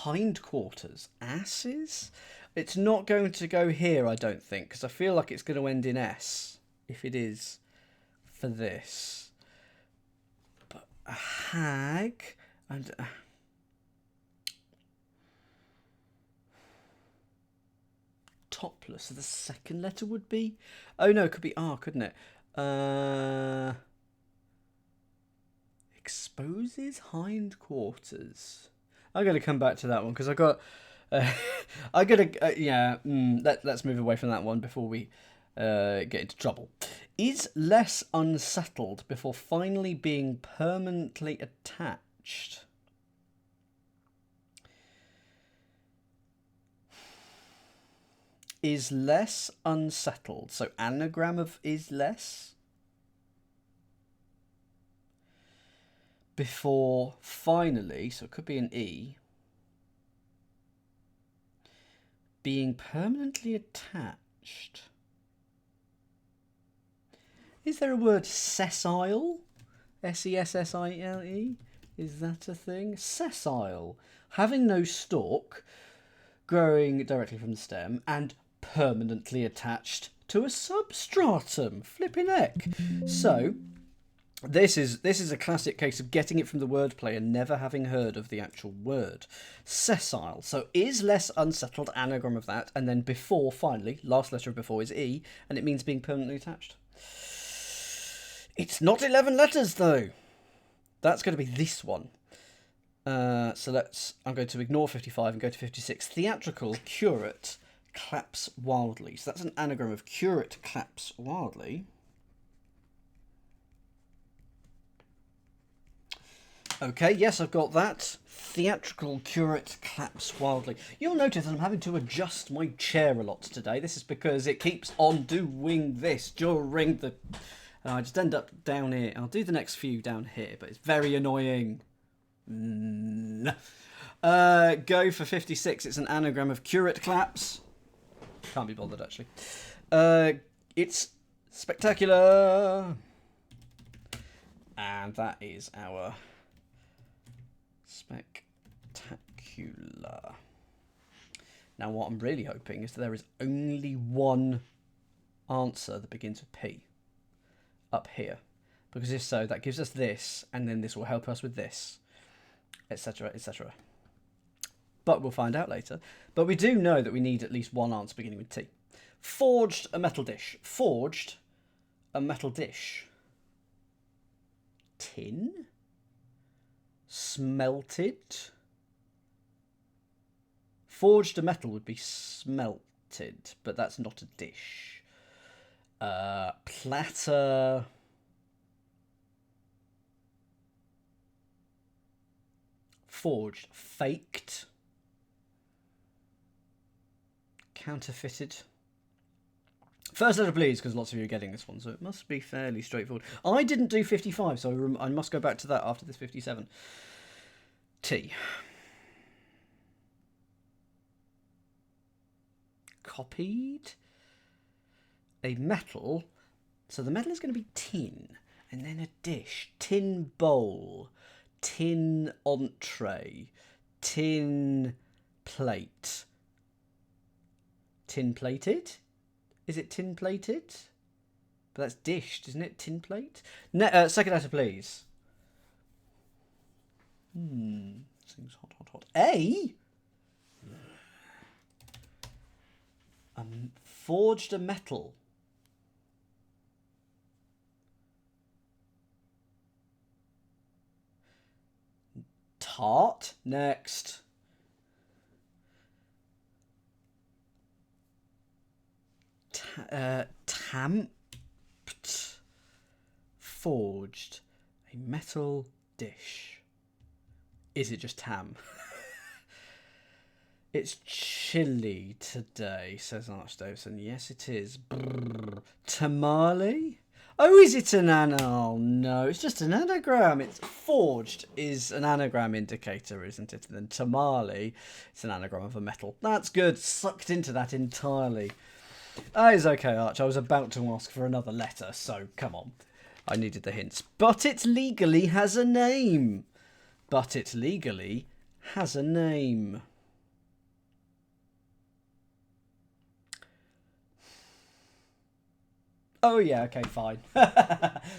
Hindquarters, asses. It's not going to go here, I don't think, because I feel like it's going to end in S if it is for this. But a hag and topless. So the second letter would be. Oh no, it could be R, couldn't it? Exposes hindquarters. I'm going to come back to that one because I got. I got to. Let's move away from that one before we get into trouble. Is less unsettled before finally being permanently attached. Is less unsettled. So anagram of is less. Before finally, so it could be an E, being permanently attached. Is there a word sessile? S-E-S-S-I-L-E? Is that a thing? Sessile. Having no stalk, growing directly from the stem, and permanently attached to a substratum. Flipping heck. So... This is a classic case of getting it from the wordplay and never having heard of the actual word. Sessile. So is less unsettled, anagram of that, and then before, finally, last letter of before is E, and it means being permanently attached. It's not 11 letters, though. That's going to be this one. I'm going to ignore 55 and go to 56. Theatrical, curate, claps wildly. So that's an anagram of curate claps wildly. Okay, yes, I've got that. Theatrical curate claps wildly. You'll notice that I'm having to adjust my chair a lot today. This is because it keeps on doing this during the... I just end up down here. I'll do the next few down here, but it's very annoying. Go for 56. It's an anagram of curate claps. Can't be bothered, actually. It's spectacular. And that is our... spectacular. Now what I'm really hoping is that there is only one answer that begins with P up here, because if so, that gives us this, and then this will help us with this, etc, etc. But we'll find out later. But we do know that we need at least one answer beginning with T. Forged a metal dish. Forged a metal dish. Tin. Smelted. Forged a metal would be smelted, but that's not a dish. Platter. Forged. Faked. Counterfeited. First letter, please, because lots of you are getting this one, so it must be fairly straightforward. I didn't do 55, so I must go back to that after this 57. T. copied a metal. So the metal is going to be tin, and then a dish, tin bowl, tin entree, tin plate. Tin plated? Is it tin plated? But that's dished, isn't it? Tin plate? Second letter, please. Seems hot, hot, hot. A? Forged a metal. Tart. Next. Tamped. Forged. A metal dish. Is it just ham? It's chilly today, says Archdavidson. Yes, it is. Brrr. Tamale? Oh, is it an Oh, no, it's just an anagram. It's forged is an anagram indicator, isn't it? And then tamale, it's an anagram of a metal. That's good. Sucked into that entirely. It's okay, Arch. I was about to ask for another letter, so come on. I needed the hints. But it legally has a name. But it legally has a name. Oh, yeah, okay, fine.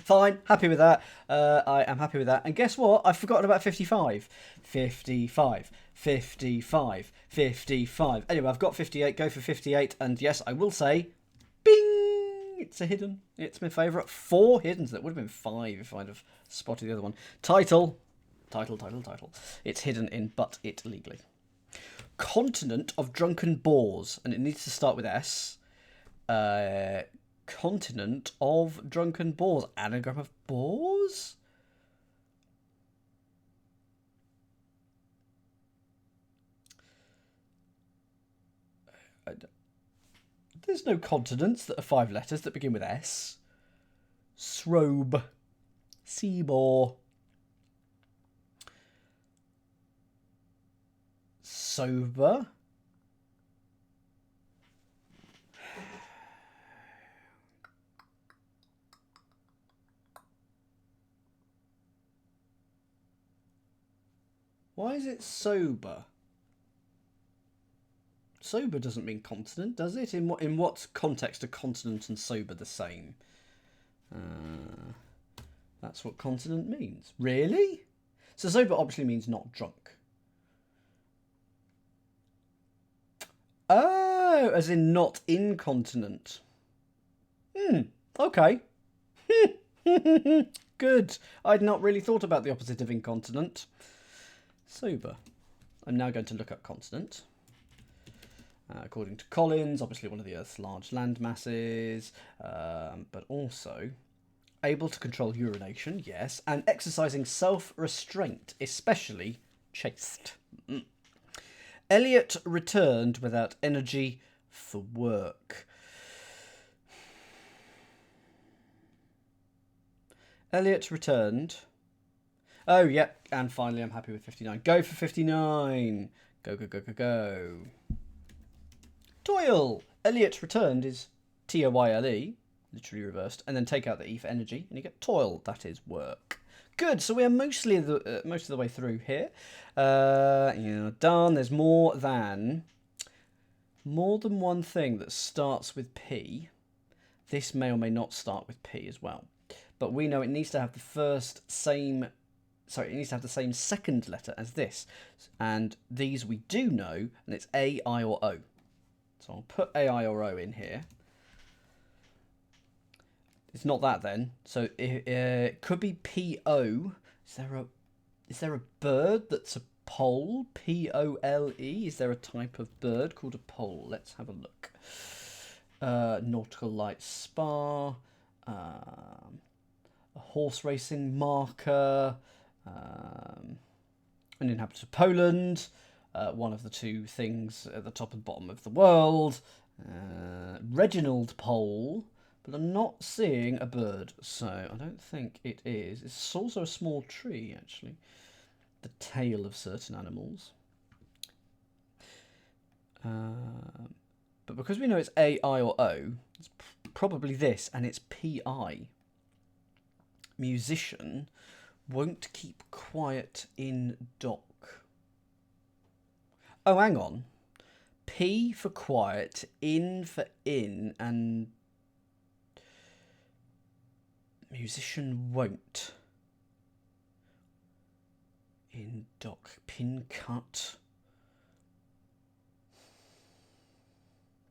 Fine, happy with that. I am happy with that. And guess what? I've forgotten about 55. 55. 55. 55. Anyway, I've got 58. Go for 58. And yes, I will say, bing! It's a hidden. It's my favourite. 4 hiddens. That would have been 5 if I'd have spotted the other one. Title. Title. It's hidden in But It Legally. Continent of drunken boars. And it needs to start with S. Continent of drunken boars. Anagram of boars? There's no continents that are 5 letters that begin with S. Srobe. Seaboar. Sober. Why is it sober? Sober doesn't mean continent, does it? In what context are continent and sober the same? That's what continent means. Really? So sober obviously means not drunk. Oh, as in not incontinent. Okay. Good. I'd not really thought about the opposite of incontinent. Sober. I'm now going to look up continent. According to Collins, obviously one of the Earth's large land masses, but also able to control urination, yes, and exercising self-restraint, especially chaste. Elliot returned without energy for work. Elliot returned. Oh, yep, and finally I'm happy with 59. Go for 59. Go. Toil. Elliot returned is T-O-Y-L-E, literally reversed, and then take out the E for energy, and you get toil. That is work. Good. So we are most of the way through here. Done. There's more than one thing that starts with P. This may or may not start with P as well, but we know it needs to have the same second letter as this, and these we do know, and it's A, I, or O. So I'll put A, I, or O in here. It's not that then. So it could be P-O. Is there a bird that's a pole? P-O-L-E? Is there a type of bird called a pole? Let's have a look. Nautical light spar. A horse racing marker. An inhabitant of Poland. One of the 2 things at the top and bottom of the world. Reginald Pole. But I'm not seeing a bird, so I don't think it is. It's also a small tree, actually. The tail of certain animals. But But because we know it's A, I, or O, it's probably this, and it's P-I. Musician won't keep quiet in dock. Oh, hang on. P for quiet, in for in, and musician won't. In dock, pin cut.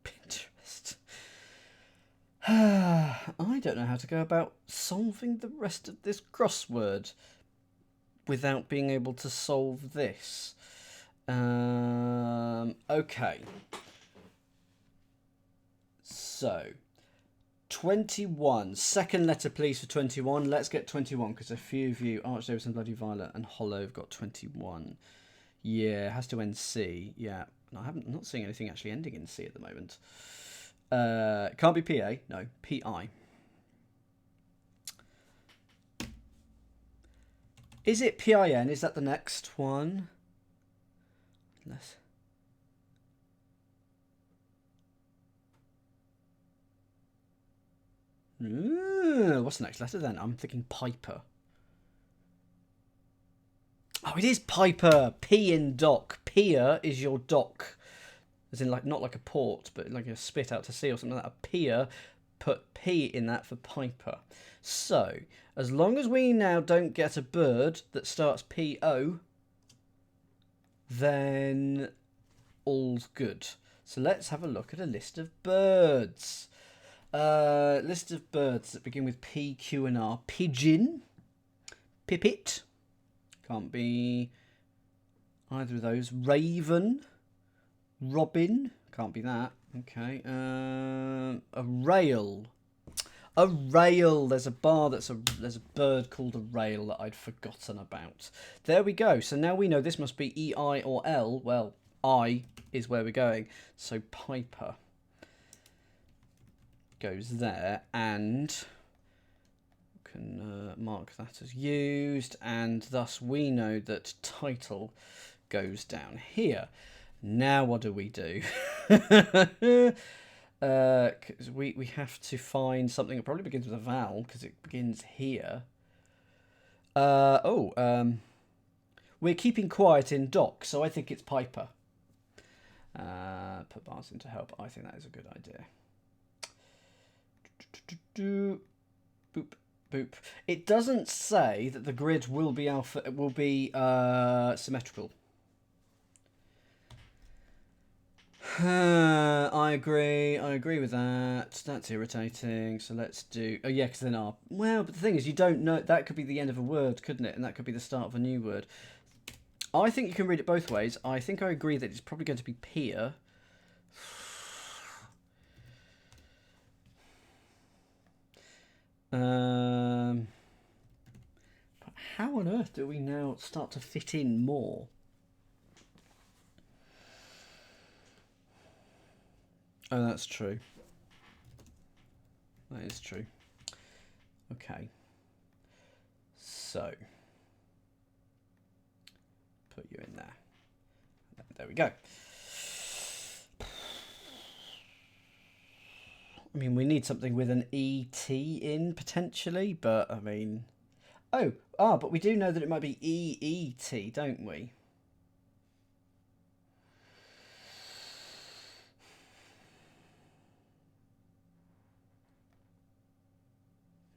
Pinterest. I don't know how to go about solving the rest of this crossword without being able to solve this. Okay. So, 21. Second letter, please, for 21. Let's get 21, because a few of you, Arch Davidson, Bloody Violet, and Hollow have got 21. Yeah, it has to end C. Yeah. No, I'm not seeing anything actually ending in C at the moment. Can't be PA. No, PI. Is it PIN? Is that the next one? Let's... what's the next letter then? I'm thinking Piper. Oh, it is Piper. P in dock. Pier is your dock. As in, like, not like a port, but like a spit out to sea or something like that. A pier, put P in that for Piper. So, as long as we now don't get a bird that starts P-O, then all's good. So let's have a look at a list of birds. List of birds that begin with P, Q, and R. Pigeon. Pipit. Can't be either of those. Raven. Robin. Can't be that. Okay. A rail. A rail. There's a there's a bird called a rail that I'd forgotten about. There we go. So now we know this must be E, I, or L. Well, I is where we're going. So Piper goes there, and can mark that as used, and thus we know that title goes down here. Now what do we do? Cause we have to find something that probably begins with a vowel, because it begins here. We're keeping quiet in dock, so I think it's Piper. Put bars in to help. I think that is a good idea. Boop, boop. It doesn't say that the grid will be symmetrical. I agree with that. That's irritating. So let's do... Oh, yeah, because then R... Well, but the thing is, you don't know... That could be the end of a word, couldn't it? And that could be the start of a new word. I think you can read it both ways. I think I agree that it's probably going to be peer. But how on earth do we now start to fit in more? Oh, that's true. That is true. Okay. So, put you in there. There we go. I mean, we need something with an ET in, potentially, but, I mean... but we do know that it might be EET, don't we?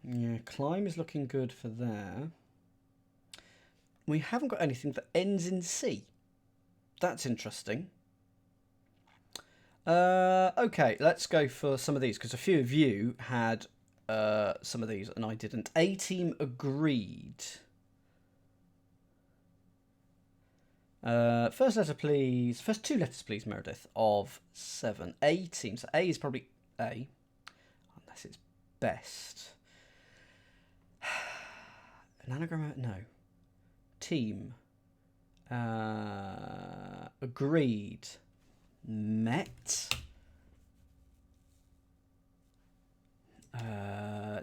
Yeah, climb is looking good for there. We haven't got anything that ends in C. That's interesting. Okay, let's go for some of these, because a few of you had some of these and I didn't. A-team agreed. First letter, please. First two letters, please, Meredith, of 7. A-team. So A is probably A, unless it's best. An anagram? No. Team. Agreed. Met.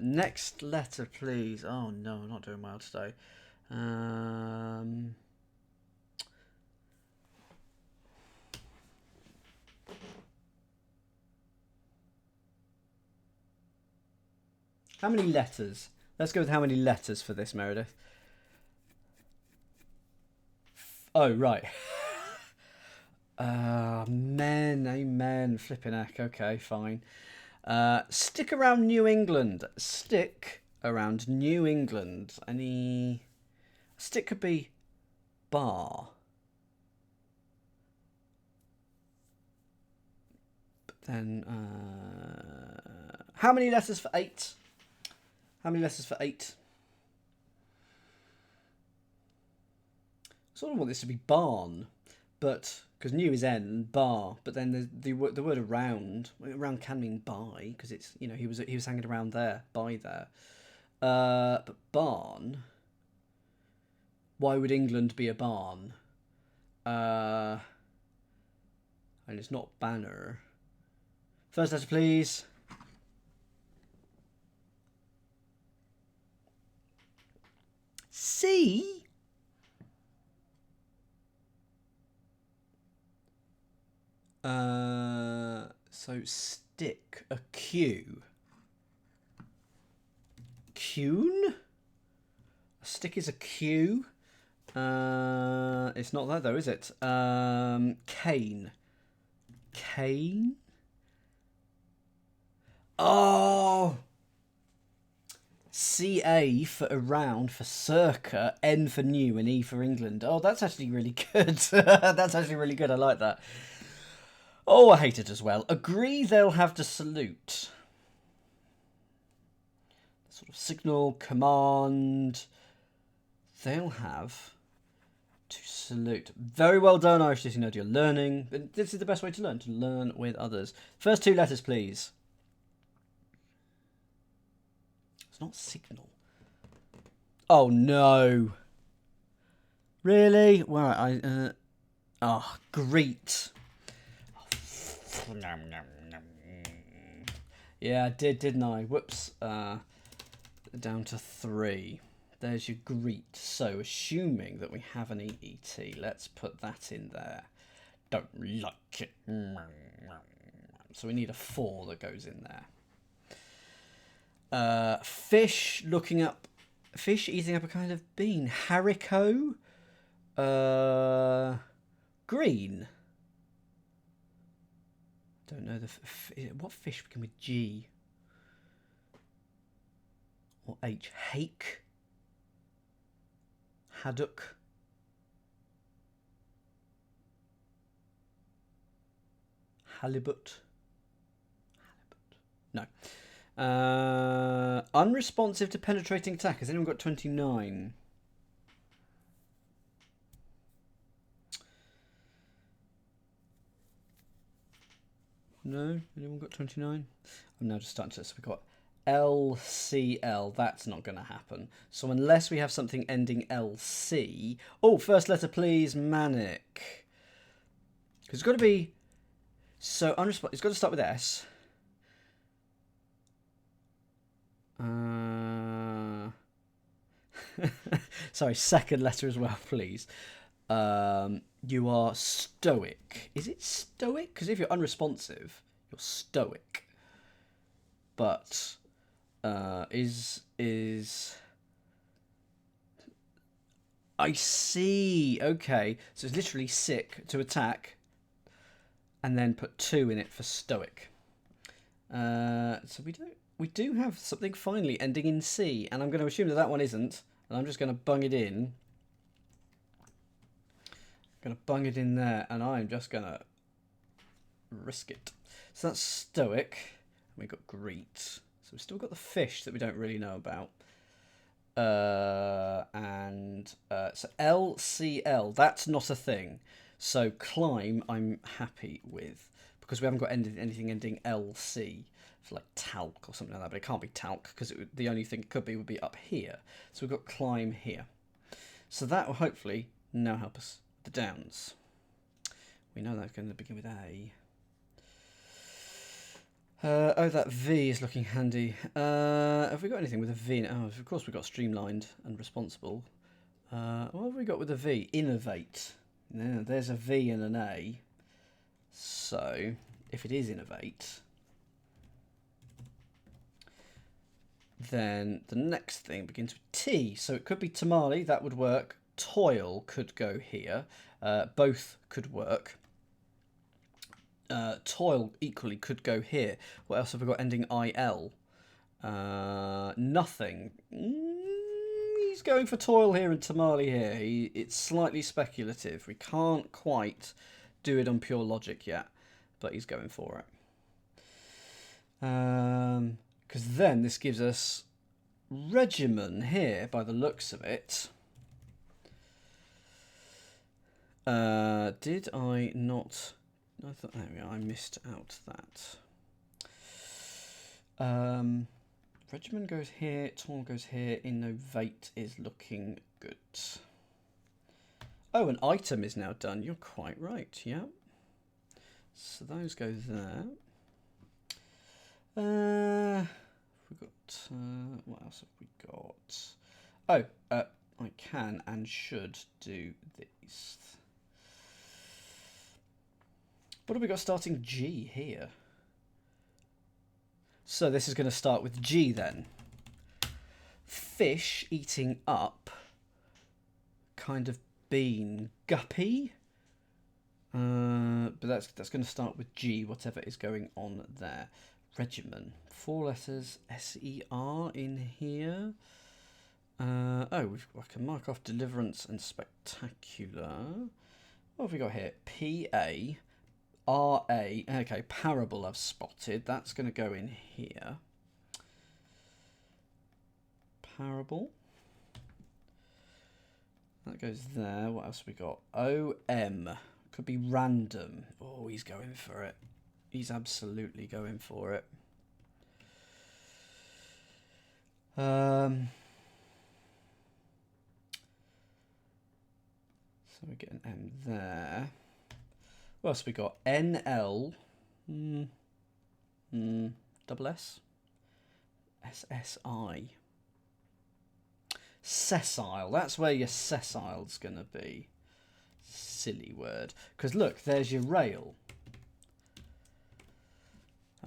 Next letter, please. Oh no, I'm not doing well today. How many letters? Let's go with how many letters for this, Meredith. Oh, right. Amen. Flipping heck. Okay, fine. Stick around New England. Stick around New England. Any... Stick could be bar. But then... How many letters for 8? How many letters for 8? I sort of want this to be barn, but because new is N, bar. But then there's the word around. Around can mean by, because it's, you know, he was hanging around there, by there. But barn. Why would England be a barn? And it's not banner. First letter, please. C. So stick, a Q. Cune? A stick is a Q. It's not that though, is it? Cane. Cane? Oh! CA for around, for circa, N for new, and E for England. Oh, that's actually really good. That's actually really good. I like that. Oh, I hate it as well. Agree they'll have to salute. Sort of signal, command. They'll have to salute. Very well done, Irish City Nerd. You're learning. This is the best way to learn with others. First 2 letters, please. It's not signal. Oh, no. Really? Well, oh, greet. Yeah, I did, didn't I? Whoops. Down to 3. There's your greet. So, assuming that we have an EET, let's put that in there. Don't like it. So we need a 4 that goes in there. Fish looking up. Fish eating up a kind of bean. Haricot. Green. Don't know what fish begin with G or H. Hake. Haddock. Halibut. No. Unresponsive to penetrating attack. Has anyone got 29? No? Anyone got 29? I'm now just starting to... So we've got LCL. That's not going to happen. So unless we have something ending LC... Oh, first letter, please. Manic. Because it's got to be... So, it's got to start with S. Sorry, second letter as well, please. You are stoic. Is it stoic? Because if you're unresponsive, you're stoic. But is I see. Okay, so it's literally sick to attack, and then put 2 in it for stoic. So we do have something finally ending in C, and I'm going to assume that one isn't, and I'm just going to bung it in. Going to bung it in there, and I'm just going to risk it. So that's stoic. We've got greet. So we've still got the fish that we don't really know about. So LCL, that's not a thing. So climb, I'm happy with, because we haven't got anything ending LC for like talc or something like that. But it can't be talc, because the only thing it could be would be up here. So we've got climb here. So that will hopefully now help us with the downs. We know that's going to begin with A. Oh, that V is looking handy. Have we got anything with a V in it? Oh, of course we've got streamlined and responsible. What have we got with a V? Innovate. Now, there's a V and an A. So, if it is innovate, then the next thing begins with T. So it could be tamale, that would work. Toil could go here. Both could work. Toil equally could go here. What else have we got ending IL? Nothing. He's going for toil here and tamale here. It's slightly speculative. We can't quite do it on pure logic yet, but he's going for it. Because then this gives us regimen here, by the looks of it. Did I not? I thought, there we go, I missed out that. Regimen goes here, toil goes here, innovate is looking good. Oh, an item is now done. You're quite right, yeah. So those go there. We've got, what else have we got? Oh, I can and should do these. What have we got starting G here? So this is going to start with G then. Fish eating up. Kind of bean. Guppy. But that's going to start with G, whatever is going on there. Regimen. 4 letters. S-E-R in here. Oh, I can mark off deliverance and spectacular. What have we got here? P-A. R-A. Okay, parable I've spotted. That's going to go in here. Parable. That goes there. What else have we got? O-M. Could be random. Oh, he's going for it. He's absolutely going for it. So we get an M there. What else have we got? N-L. Double S. S-S-I. Sessile. That's where your sessile's going to be. Silly word. Because look, there's your rail.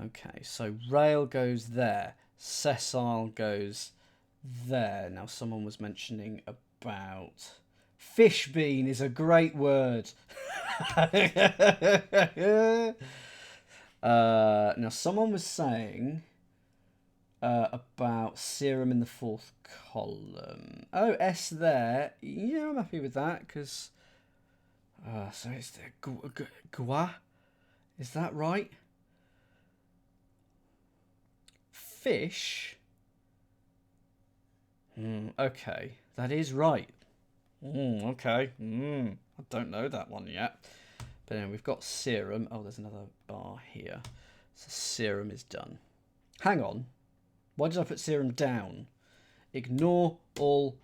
Okay, so rail goes there. Sessile goes there. Now, someone was mentioning about... Fish bean is a great word. Now, someone was saying about serum in the 4th column. Oh, S there. Yeah, I'm happy with that because. So it's the gua. Is that right? Fish. Okay, that is right. Okay. I don't know that one yet. But anyway, we've got serum. Oh, there's another bar here. So serum is done. Hang on. Why did I put serum down? Ignore all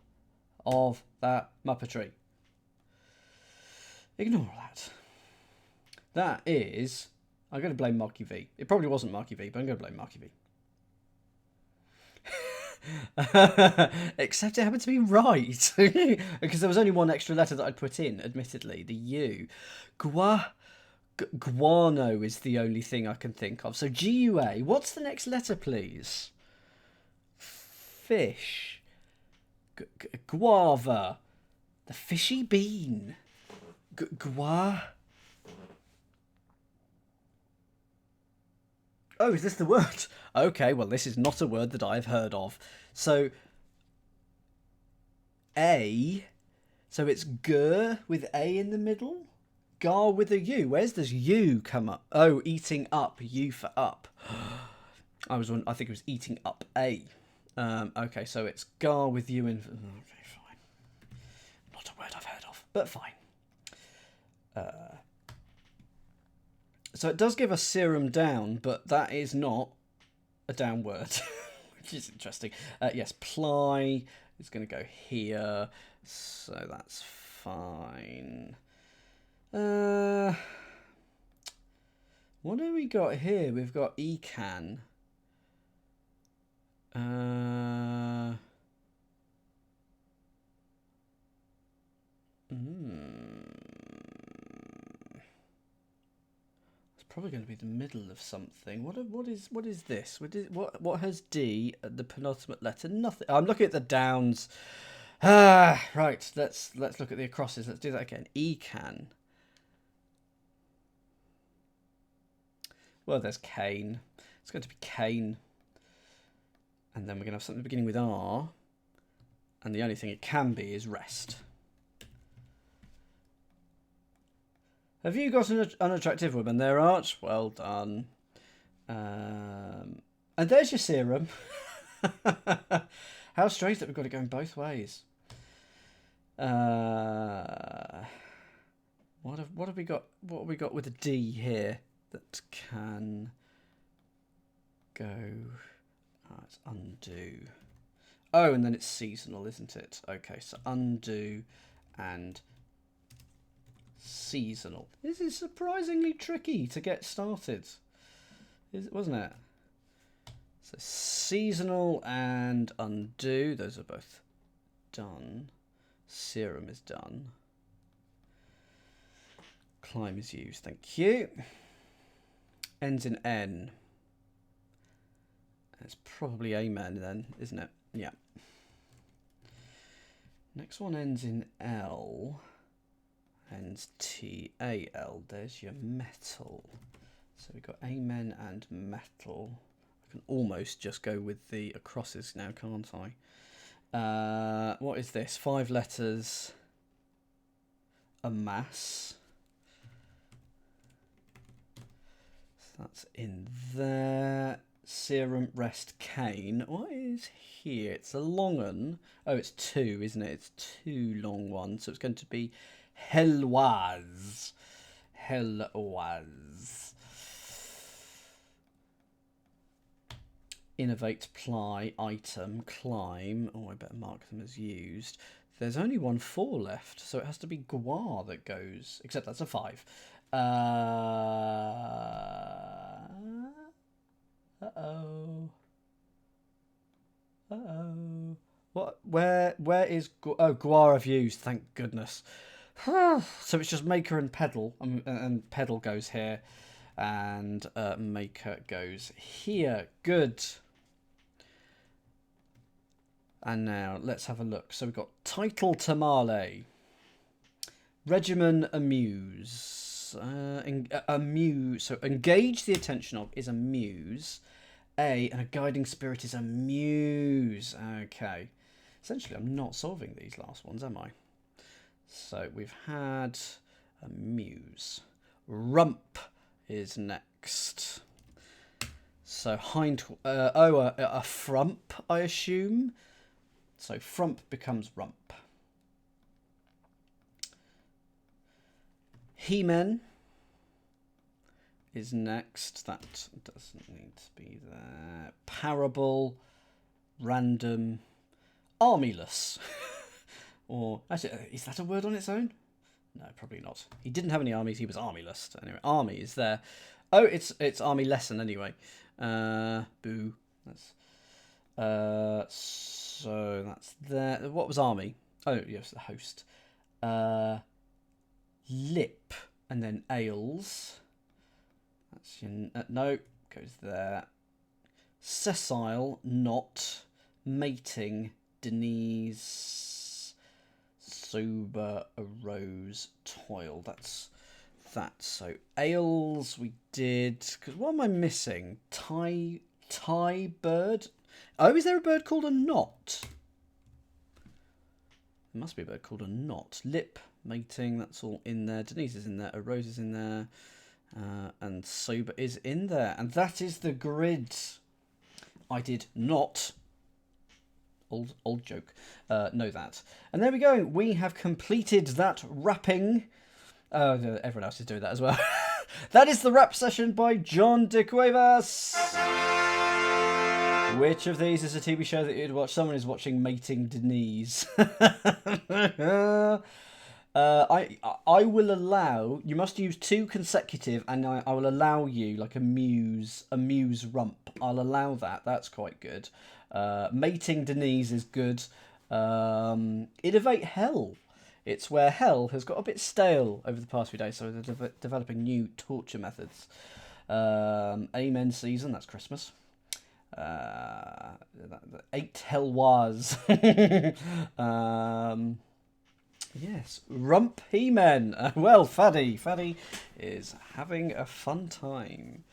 of that muppetry. Ignore all that. That is... I'm going to blame Marky V. It probably wasn't Marky V, but I'm going to blame Marky V. Except it happened to be right. Because there was only one extra letter that I'd put in, admittedly. The U. Guano is the only thing I can think of. So G-U-A. What's the next letter, please? Fish. Guava. The fishy bean. Oh, is this the word? Okay, well, this is not a word that I've heard of. So, A. So it's G with A in the middle? Gar with a U. Where's this U come up? Oh, eating up. U for up. I think it was eating up A. Okay, so it's Gar with U in... Okay, fine. Not a word I've heard of, but fine. So it does give us serum down, but that is not a down word, which is interesting. Yes, ply is going to go here, so that's fine. What do we got here? We've got ecan. probably going to be the middle of something. What is this? What has D at the penultimate letter? Nothing. I'm looking at the downs. Right. Let's look at the acrosses. Let's do that again. E can. Well, there's cane. It's going to be cane. And then we're going to have something beginning with R. And the only thing it can be is rest. Have you got an unattractive woman there, Arch? Well done. And there's your serum. How strange that we've got it going both ways. What have we got? What have we got with a D here that can go? Oh, it's undo. Oh, and then it's seasonal, isn't it? Okay, so undo and seasonal. This is surprisingly tricky to get started, wasn't it? So seasonal and undo, those are both done. Serum is done. Climb is used, thank you. Ends in N. It's probably amen then, isn't it? Yeah. Next one ends in L. Ends T-A-L. There's your metal. So we've got amen and metal. I can almost just go with the acrosses now, can't I? What is this? 5 letters. A mass. So that's in there. Serum, rest, cane. What is here? It's a long one. Oh, it's 2, isn't it? It's 2 long ones. So it's going to be Helwaz. Helwaz. Innovate, ply, item, climb. Oh, I better mark them as used. There's only 1 4 left, so it has to be Gua that goes. Except that's a 5. Uh-oh. Uh-oh. What? Where is... Oh, Gua I've used, thank goodness. So it's just maker and pedal, and pedal goes here, and maker goes here. Good. And now let's have a look. So we've got title tamale, regimen amuse, amuse. So engage the attention of is amuse, and a guiding spirit is amuse. Okay. Essentially, I'm not solving these last ones, am I? So we've had amuse. Rump is next. So hind. A frump, I assume. So frump becomes rump. He-men is next. That doesn't need to be there. Parable. Random. Armyless. Or, actually, is that a word on its own? No, probably not. He didn't have any armies, he was armyless. Anyway, army is there. Oh, it's army lesson anyway. Boo. That's, so that's there. What was army? Oh, yes, the host. Lip, and then ales. That's your, no, goes there. Sessile, not. Mating, Denise. Sober, arose, toil. That's that. So ales we did. Because what am I missing? Tie bird. Oh, is there a bird called a knot? There must be a bird called a knot. Lip, mating. That's all in there. Denise is in there. Arose is in there. And sober is in there. And that is the grid. I did not. Old joke. Know that. And there we go. We have completed that wrapping. Everyone else is doing that as well. That is the rap session by John de Cuevas. Which of these is a TV show that you'd watch? Someone is watching Mating Denise. I will allow... You must use 2 consecutive, and I will allow you, like, a muse rump. I'll allow that. That's quite good. Mating Denise is good. Innovate hell It's where hell has got a bit stale over the past few days, so they're developing new torture methods. Amen season, that's Christmas. 8 hell was. Yes, Rump He-Men. Well, Faddy is having a fun time.